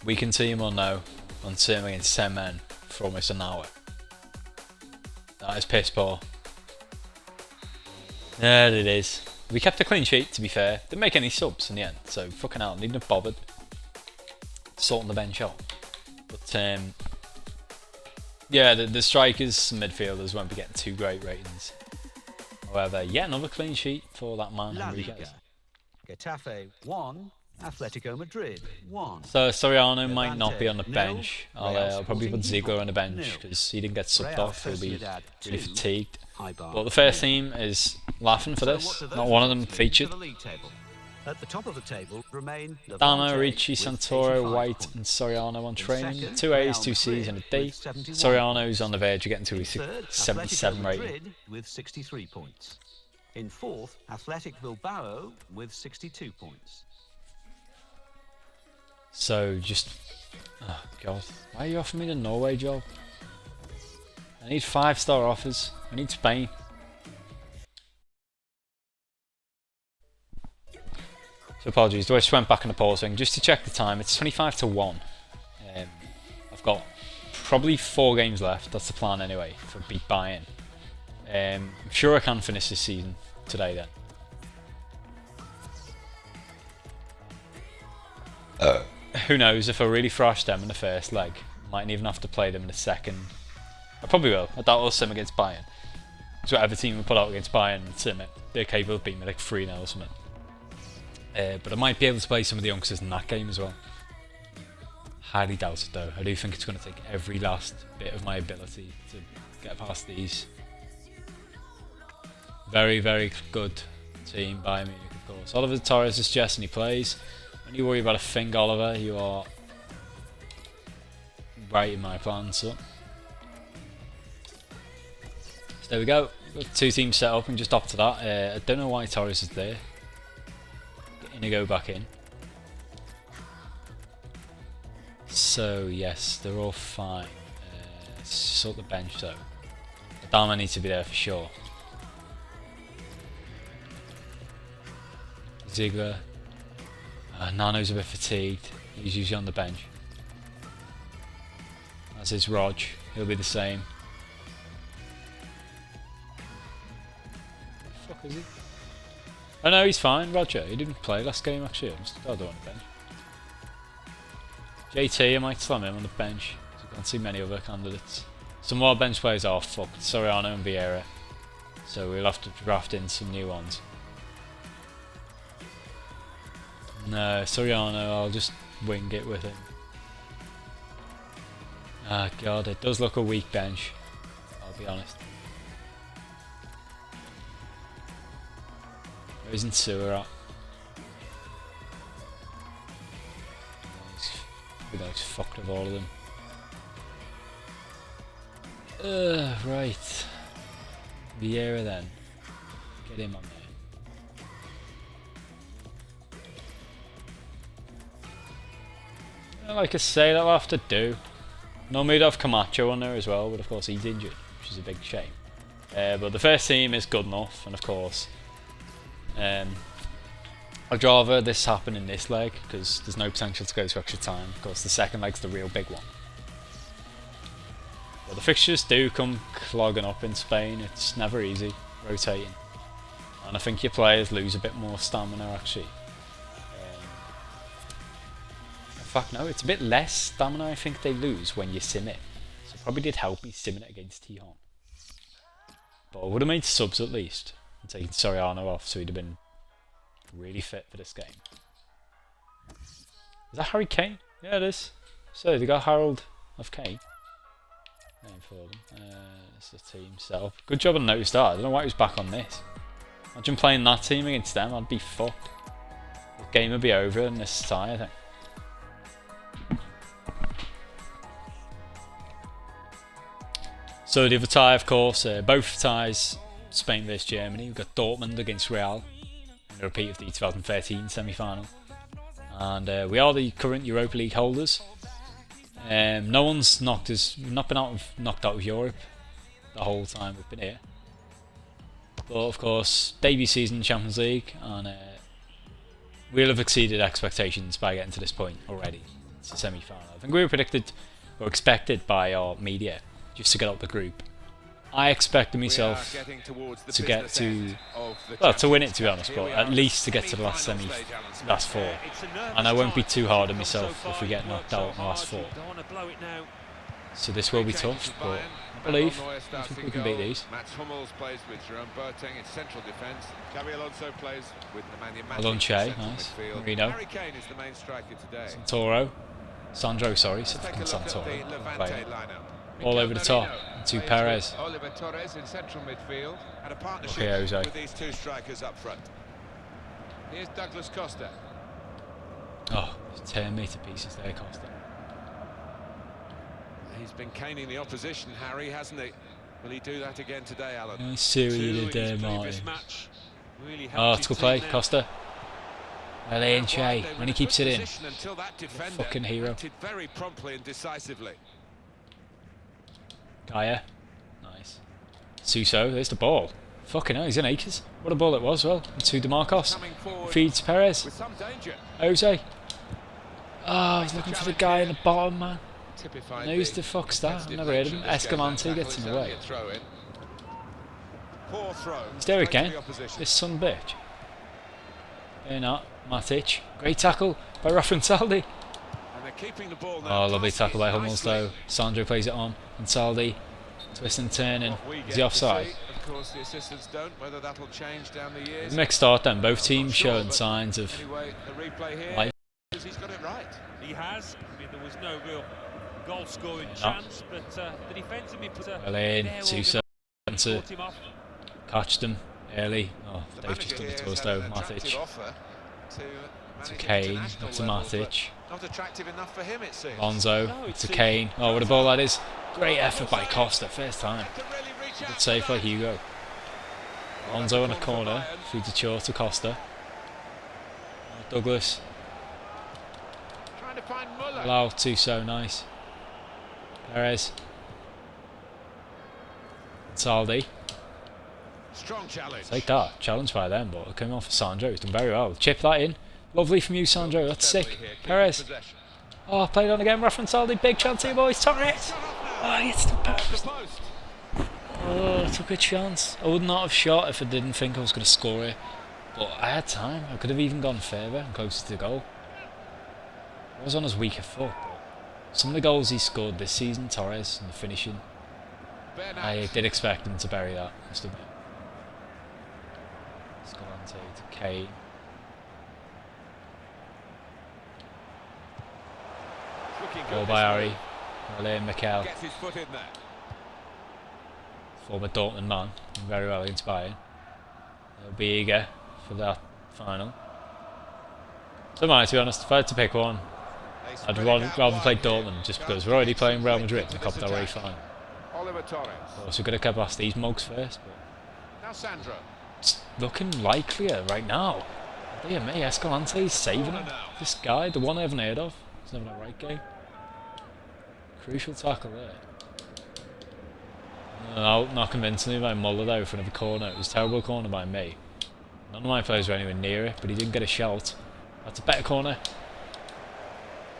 Weakened team or no? On sim against 10 men for almost an hour. That is piss poor. There it is. We kept a clean sheet, to be fair. Didn't make any subs in the end, so fucking hell, needn't have bothered sorting the bench out. But yeah, the strikers and midfielders won't be getting too great ratings. However, yeah, another clean sheet for that man, La Enriquez. Liga. Getafe 1, Atletico Madrid 1. So Soriano might Levante, not be on the 0, bench. I'll probably put Ziegler on the bench 0. because he didn't get subbed Real off. He'll be Sociedad really 2, fatigued. Eibar But the first 0. team is laughing for So this. what do those Not one of them results mean featured. for the league table? At the top of the table remain Dama, Levante Ricci, with Santoro, 85 White points. and Soriano on In training. second, 2 A's, Real 2 C's Madrid and a D. with 71 Soriano's on the verge of getting to In his third, 77 Atletico rating. Madrid with 63 points. In fourth, Athletic Bilbao with 62 points. So just... Oh god. Why are you offering me the Norway job? I need 5-star offers. I need Spain. So apologies, I just went back in the pause thing just to check the time. It's 25 to 1. I've got probably 4 games left. That's the plan anyway for beat Bayern. I'm sure I can finish this season today then. Who knows, if I really thrash them in the first leg, mightn't even have to play them in the second. I probably will. I doubt I'll sim against Bayern. So whatever team we put out against Bayern and sim it, they're capable of beating me like 3-0 or something. But I might be able to play some of the youngsters in that game as well. Highly doubt it though. I do think it's going to take every last bit of my ability to get past these. Very, very good team by Munich, of course. Oliver Torres is just and he plays. When you worry about a thing, Oliver, you are right in my plan, so. So there we go. Got 2 teams set up and just opt to that. I don't know why Torres is there. Get Inigo back in. So yes, they're all fine. Let's sort the bench though. Adama needs to be there for sure. Ziegler. Nano's a bit fatigued. He's usually on the bench. As is Rog. He'll be the same. The fuck is he? Oh no, he's fine. Roger. He didn't play last game actually. I'm still on the bench. JT, I might slam him on the bench. I can't see many other candidates. Some more bench players are fucked. Soriano and Vieira. So we'll have to draft in some new ones. No, Soriano, I'll just wing it with him. Ah god, it does look a weak bench. I'll be honest. Where isn't Sewer at? He's fucked with all of them. Right. Vieira then. Get him on there. Like I say, that'll have to do. Normally we'd have Camacho on there as well, but of course he's injured, which is a big shame. But the first team is good enough, and of course I'd rather this happen in this leg, because there's no potential to go to extra time. Of course the second leg's the real big one. But the fixtures do come clogging up in Spain, it's never easy, rotating. And I think your players lose a bit more stamina actually. Fuck no, it's a bit less stamina I think they lose when you sim it. So it probably did help me simming it against Tijon. But I would have made subs at least. And taken Soriano off so he'd have been really fit for this game. Is that Harry Kane? Yeah it is. So they got Harold of Kane. Name for them. It's the team setup. Good job on noticed that. I don't know why he was back on this. Imagine playing that team against them, I'd be fucked. The game would be over in this tie I think. So the other tie, of course, both ties, Spain vs Germany. We've got Dortmund against Real in a repeat of the 2013 semi-final, and we are the current Europa League holders. No one's knocked been knocked out of Europe the whole time we've been here. But of course, debut season Champions League, and we'll have exceeded expectations by getting to this point already. It's a semi-final. I think we were predicted or expected by our media just to get out the group. I expected myself to get to, well, to win it to be honest, but at least to get to the last four. And I won't be too hard on myself if we get knocked out in the last 4. So this will be tough, but I believe we can beat these. Mats Hummels plays with Jerome Boateng in central defence. Xabi Alonso plays with Nemanja Matic Alonso, in central nice. midfield. Marino. Harry Kane is the main striker today. Sandro, sorry, Let's take a fucking look at the Santoro. Levante lineup. All over the top to plays Perez. with Oliver Torres in central midfield and a partnership Okay, Jose. with these two strikers up front. Here's Douglas Costa. Oh, tear me to pieces there, Costa. He's been caning the opposition, Harry, hasn't he? Will he do that again today, Alan? I see what you did there, Martin. Really Oh, helped it's his good play, team there. Costa. Well in, Che, They were when he a keeps good it in. position until that defender Fucking hero. acted very promptly and decisively. Gaia. Nice. Suso, there's the ball. Fucking hell, he's in acres. What a ball it was, well. And to DeMarcos. Coming forward Feeds Perez. with some danger. Jose. Oh, he's looking for the guy in the bottom, man. Typified Who's the fuck's that? I've never heard of him. Escalante gets in the way. Poor throw. He's there straight to again. the opposition. This son of a bitch. They're not. Matic. Great tackle by Rafa Saldi. And they're keeping the ball now. Oh, lovely tackle by Passing Hummels nicely. though. Sandro plays it on. And Saldi. Twist and turning. What we Is get he to offside? see, of course, the assistants don't. Whether that'll change down the years. Mixed start then. Both teams I'm not sure, showing but signs of Anyway, the replay here. life. He's got it right. He has. I mean, there was no real goal-scoring chance, but the defence have been put Well in. their Suso. To caught him off. catch them early. Oh, The they've just manager done it here to us has though. had an attractive Matic. offer to To manage Kane. international To level, but Matic. not attractive enough for him, it seems. Alonso. No, it's To a- Kane. Oh, what a ball that is. Great effort by Costa. First time. Can really reach out Good to save by that. Hugo. Alonso on a corner. Feeds it short to Costa. Douglas. Trying to find Muller. Allow Suso. Nice. Perez. Saldi. Strong challenge. Take that. Challenged by them, but it came off for Sandro. He's done very well. Chip that in. Lovely from you, Sandro. That's Steadily sick. here, keeping Perez. possession. Oh, played on again. Rafa Saldi. Big chance here, boys. Torres. Oh, he hits the Off the post. post. Oh, took a chance. I would not have shot if I didn't think I was going to score it. But I had time. I could have even gone further and closer to the goal. I was on his weaker foot, but some of the goals he scored this season, Torres, and the finishing, Bernat. I did expect him to bury that, must admit. Escalante to Kane. Looking good Goal this by one. Harry. Well in, Mikel, Gets his foot in there. former Dortmund man, very well inspired. He'll be eager for that final. So, to be honest, if I had to pick one, They I'd spread it rather out play wide here. Dortmund just because we're already playing Real Madrid in the Into this Copa del Rey attack. final. Oliver Torres. So we could have kept past these mugs first, but Now Sandro. it's looking likelier right now. Dear me, Escalante's saving him. This guy, the one I haven't heard of, he's having a right game. Crucial tackle there. No, not convincing me by Muller though for another corner. It was a terrible corner by me. None of my players were anywhere near it, but he didn't get a shout. That's a better corner.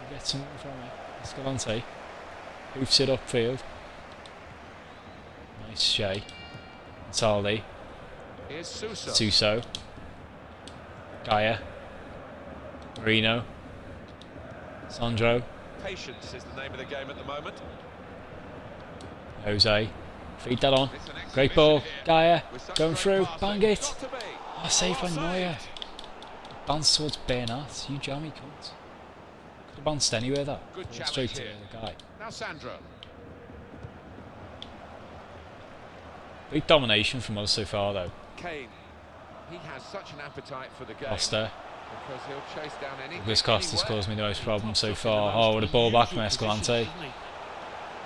He gets something from it. Escalante hoofs it upfield. Nice Shea. Saldi. Here's Suso. Suso. Gaia. Marino. Sandro. Patience is the name of the game at the moment. Jose. Feed that on. It's an Great ball. exhibition here. Gaia. With such Going great through. passing. Bang it. Got to be. Oh, saved by Offside. Neuer. Bounce towards Bernat. You jammy cunt. Could have bounced anywhere that. Good Ball challenge straight to here. the guy. Now Sandro. Big domination from us so far though. Kane. He has such an appetite for the game. Costa. Because he'll chase down anything. Douglas Costa's anywhere. caused me the most problems so far. Oh, with a ball back from Escalante.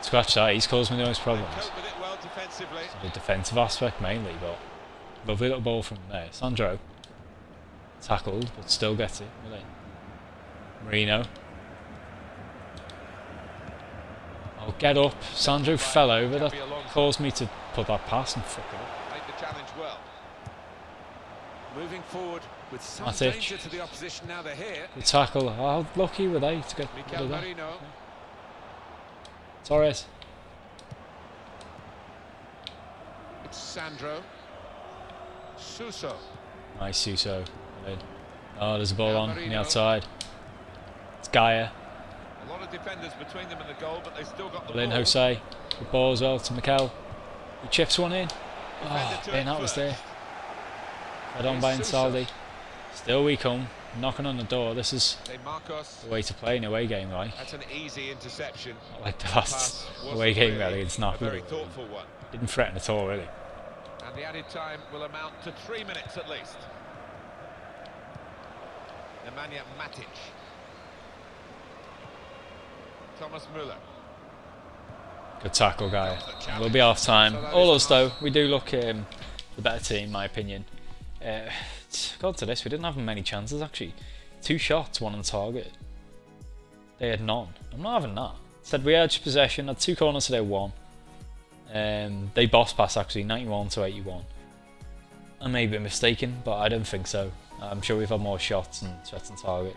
Scratch that, he's caused me the most problems. Cope with it well defensively. The defensive aspect mainly, but lovely little ball from there. Sandro. Tackled, but still gets it. Really. Marino. Oh, get up. Sandro fell over. That caused me to put that pass and fuck it up. Made the challenge well. Moving forward with some Matic. danger to the opposition now they're here. Good tackle. How lucky were they to get rid Mikel of that? Marino. Torres. It's Sandro. Suso. Nice Suso. Oh, there's a ball Now on the Marino. outside. It's Gaia. A lot of defenders between them and the goal, but they still got the Well in ball. Jose. Good ball as well to Mikel. He chips one in. Oh, to Ben, it that was first. there. Head on by Insaldi. Still we come. Knocking on the door. This is De Marcos. the way to play an away game, like. That's an easy interception. Not like the The last pass wasn't away game really against a Napoli. very thoughtful one. Didn't threaten at all, really. And the added time will amount to 3 minutes at least. Nemanja Matic. Thomas Müller. Good tackle, guy. We'll be half time. All us though, we do look the better team, in my opinion. Got to this, we didn't have many chances actually. 2 shots, 1 on target. They had none. I'm not having that. Said we had possession, had 2 corners today, 1. They boss pass actually, 91 to 81. I may be mistaken, but I don't think so. I'm sure we've had more shots and shots on target.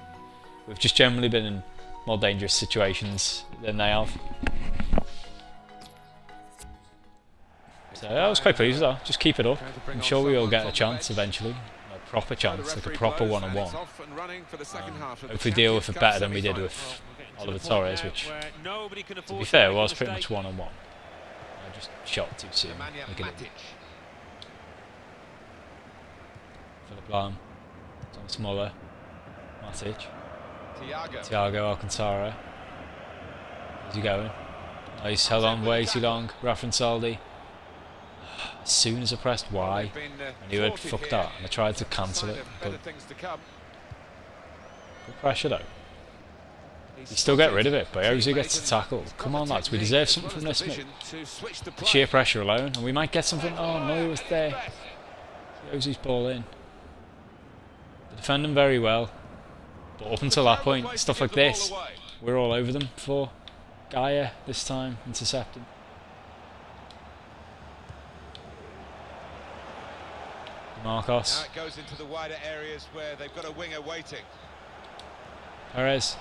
We've just generally been in more dangerous situations than they have. So I was quite pleased with that. Just keep it up. I'm sure we will get a chance eventually. A proper chance, like a proper one-on-one. Hopefully deal with it better than we did with Oliver Torres, which, to be fair, was pretty much one-on-one. I just shot too soon. Like an idiot. Philip Lahm, Thomas Muller, Matic, Thiago Alcantara. Where's he going? Oh, he's held on way too long. Rafa Saldi. As soon as I pressed Y, I knew I'd fucked that, and I tried to cancel it. But good pressure though. You still get rid of it, but Jose gets to tackle. Come on, lads, we deserve something from this. The sheer pressure alone, and we might get something. Oh no, he was there. Jose's ball in. They're defending very well, but up until that point, stuff like this, we're all over them for Gaia this time, intercepting. Marcos. Now it goes into the wider areas where they've got a winger waiting. Perez.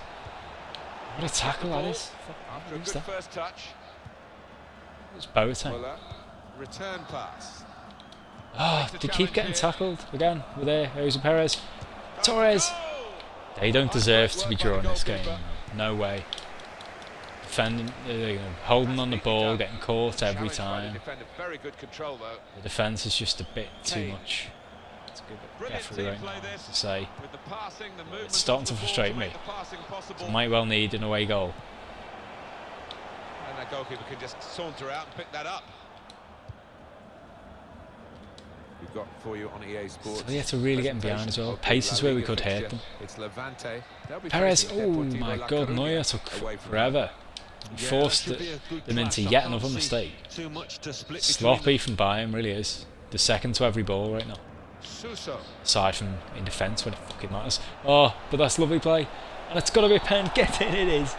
What a tackle that is. After a good first touch. It's Boateng. Muller. Return pass. Oh, they keep getting tackled again. We're there. Jose Perez. Torres. They don't deserve to be drawing this game. No way. Defending, holding on the ball, getting caught every time. The defence is just a bit too much. It's a good referee right now to say. It's starting to frustrate me. So might well need an away goal. And that goalkeeper can just saunter out and pick that up. We've got for you on EA Sports. So they had to really get him behind as well. Pace is where we could hurt them. It's Levante. Perez, oh my god, Neuer took forever. He forced them into yet another mistake. Sloppy from Bayern, really is. The second to every ball right now. Aside from in defence when it fucking matters. Oh, but that's lovely play. And it's got to be a pen. Get in, it is.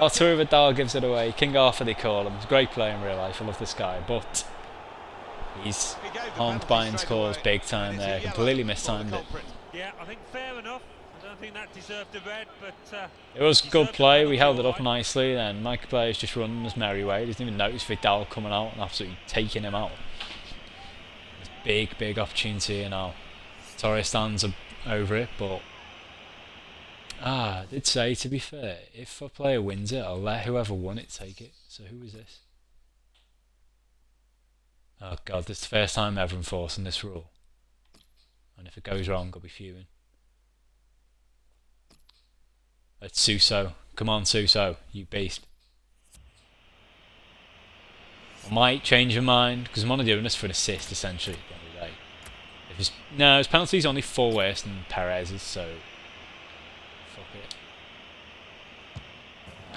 Arturo Vidal gives it away. King Arthur they call him. He's a great player in real life. I love this guy. But he's harmed Bayern's cause big time there. Completely mistimed it. Yeah, I think fair enough. I don't think that deserved a red, but it was good play. We held it up nicely, and Mike Player's just running his merry way. He doesn't even notice Vidal coming out and absolutely taking him out. There's big opportunity here now. Torres stands over it, but I did say, to be fair, if a player wins it, I'll let whoever won it take it. So who is this? Oh god, this is the first time ever enforcing this rule. And if it goes wrong, I'll be fuming. It's Suso. Come on, Suso, you beast. I might change your mind, because I'm only doing this for an assist, essentially, at the end of the day. No, his penalty's only 4 worse than Perez's, so fuck it.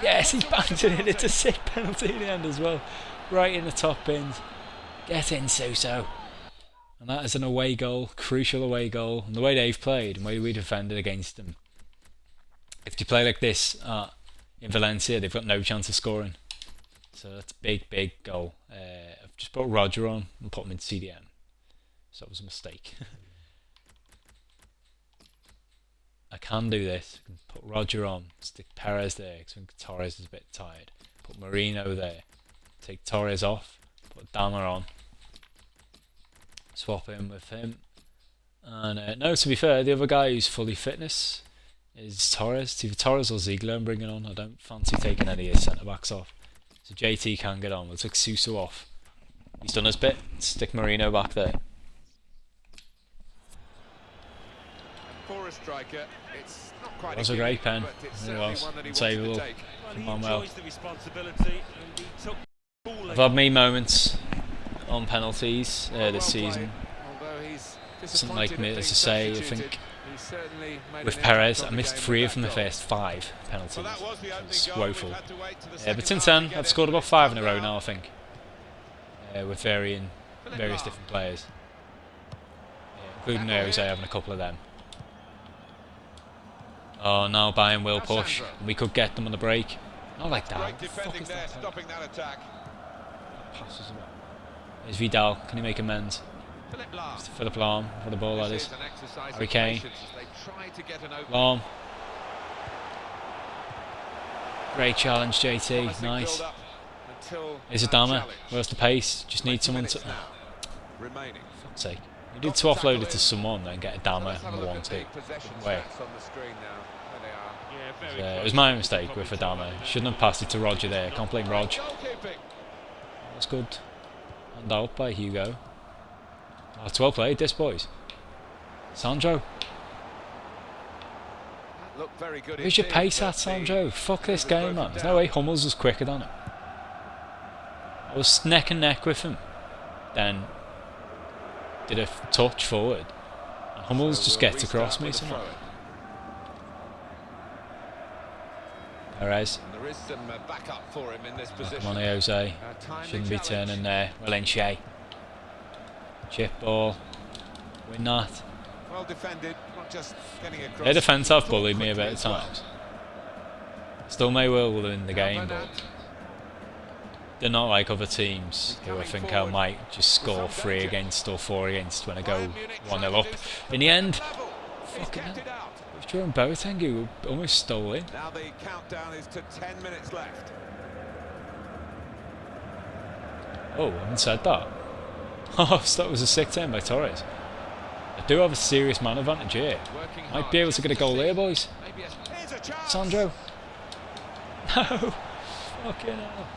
Yes, he's banged it in. It's a sick penalty in the end as well. Right in the top bins. Get in, Suso. And that is an away goal, crucial away goal. And the way they've played, and the way we defended against them. If they play like this in Valencia, they've got no chance of scoring. So that's a big goal. I've just put Roger on and put him in CDM. So that was a mistake. I can do this. I can put Roger on, stick Perez there, because I think Torres is a bit tired. Put Marino there. Take Torres off, put Dama on. Swap him with him. And no, to be fair, the other guy who's fully fitness is Torres. It's either Torres or Ziegler I'm bringing on. I don't fancy taking any of his centre-backs off. So JT can get on. We'll take Suso off. He's done his bit. Stick Marino back there. For a striker, it's not quite That was a great pen. It was. Unsavable. Come on, well. I've had me moments on penalties this season. Something like me, as I say, I think with Perez, I missed 3 from the first 5 penalties. It's woeful. But since then, I've scored about 5 in a row now, I think, with various different players, including Jose having a couple of them. Oh, now Bayern will push, and we could get them on the break. Not like that. What the fuck is that? Passes about. There's Vidal. Can he make amends? Philip Lahm for the ball, that is. Harry Kane. Lahm. Great challenge, JT. Nice. Here's Adama. Where's the pace? Just need someone to... For fuck's sake. You need to offload it to someone and get Adama on the 1-2. Wait. It was my mistake with Adama. Shouldn't have passed it to Roger there. Can't blame Rog. That's good. Hand out by Hugo. Oh, it's well played, this, boys. Sandro. Where's your pace at, Sandro? Fuck this game, man. There's no way Hummels was quicker than him. I was neck and neck with him. Then did a touch forward. And Hummels just gets across me somehow. Perez. Come on, Jose. Shouldn't be turning there. Valencia. Chip ball. Win that. Well defended, not just getting across. Their defence have bullied me a bit at times. Still may well win the game, but they're not like other teams who I think I might just score 3 against or 4 against when I go 1-0 up. In the end, fucking hell. Jerome Boateng, who almost stole it. Now the countdown is to 10 minutes left. Oh, I haven't said that. Oh, so that was a sick turn by Torres. I do have a serious man advantage here. Might be able to get a goal there, boys. Sandro. No. Fucking hell.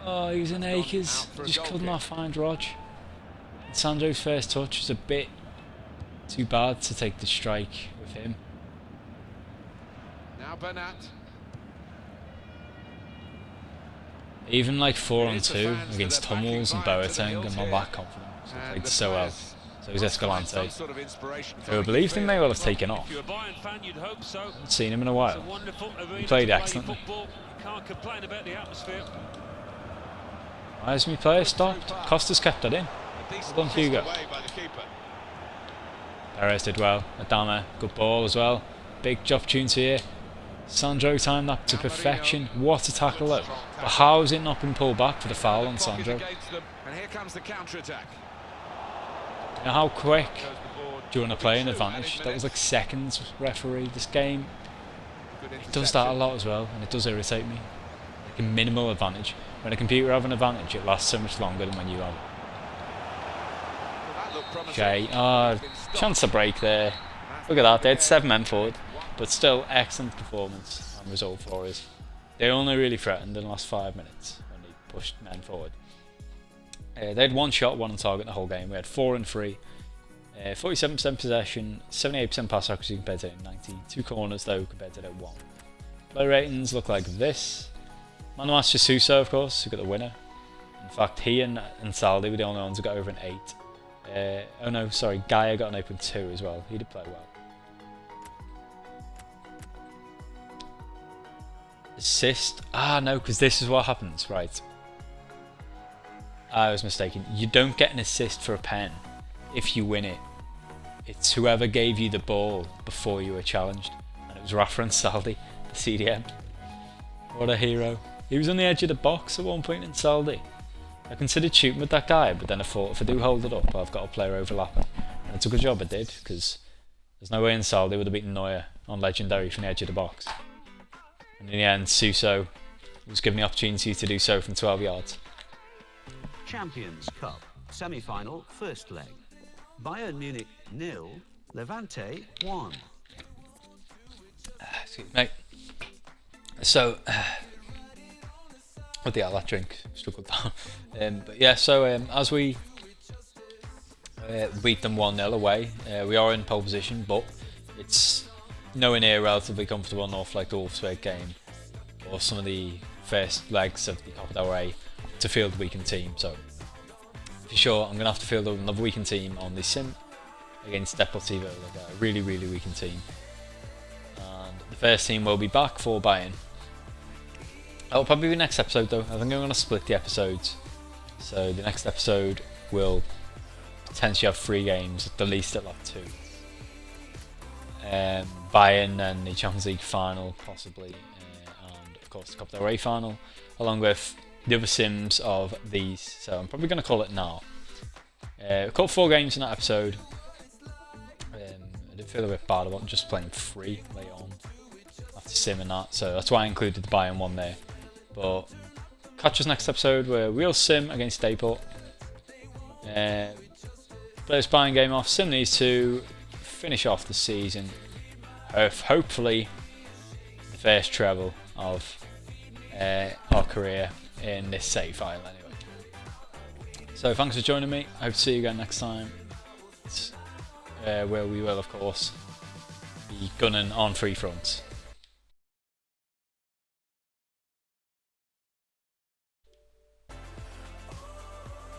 Oh, he was in acres. Just could not find Rog. Sandro's first touch was a bit too bad to take the strike with him. Now Bernat. Even like 4-on-2 against Hummels and Boateng, I'm not that confident. He played so well. So was Escalante, who I believe they may well have taken off. I haven't seen him in a while. He played excellently. Why has my player stopped? Costa's kept that in. Well done, Hugo. Perez did well. Adama, good ball as well. Big opportunity here. Sandro timed that to perfection. What a tackle though. But how has it not been pulled back for the foul on Sandro? And here comes the counter-attack. You know how quick do you want to play an advantage? That was like seconds, referee. This game, it does that a lot as well, and it does irritate me. Like a minimal advantage. When a computer has an advantage, it lasts so much longer than when you have it. Okay, chance to break there. Look at that, they had 7 men forward, but still excellent performance and result for us. They only really threatened in the last 5 minutes when they pushed men forward. They had 1 shot, 1 on target the whole game. We had 4 and 3, 47% possession, 78% pass accuracy compared to 90. 2 corners though compared to their 1. Player ratings look like this. Man of the match is Suso, of course, who got the winner. In fact, he and Saldi were the only ones who got over an 8. Oh no, sorry, Gaia got an 8.2 as well. He did play well. Assist? Ah no, because this is what happens, right? I was mistaken. You don't get an assist for a pen if you win it. It's whoever gave you the ball before you were challenged. And it was Rafa and Saldi, the CDM. What a hero. He was on the edge of the box at one point in Saldi. I considered shooting with that guy, but then I thought if I do hold it up, I've got a player overlapping. And it's a good job I did, because there's no way in Saldi would have beaten Neuer on Legendary from the edge of the box. And in the end, Suso was given the opportunity to do so from 12 yards. Champions Cup semi-final first leg. Bayern Munich 0, Levante 1. Excuse me. So, what the hell, that drink struggled down. But yeah, so as we beat them 1-0 away, we are in pole position, but it's nowhere near relatively comfortable enough like the Wolfsburg game or some of the first legs of the Copa del Rey to field a weakened team. So for sure I'm going to have to field another weakened team on the sim against Deportivo, like a really weakened team. And the first team will be back for Bayern. That'll probably be next episode though. I think I'm going to split the episodes. So the next episode will potentially have 3 games, at the least at like 2. Bayern and the Champions League final possibly, and of course the Copa del Rey final, along with the other sims of these. So I'm probably going to call it now. I caught 4 games in that episode. I did feel a bit bad about just playing 3 later on after sim and that, so that's why I included the Bayern one there. But catch us next episode where we'll sim against Dayport. Play this Bayern game off, sim these 2, finish off the season. Hopefully the first treble of our career in this save file anyway. So thanks for joining me. I hope to see you again next time. Where we will of course be gunning on 3 fronts.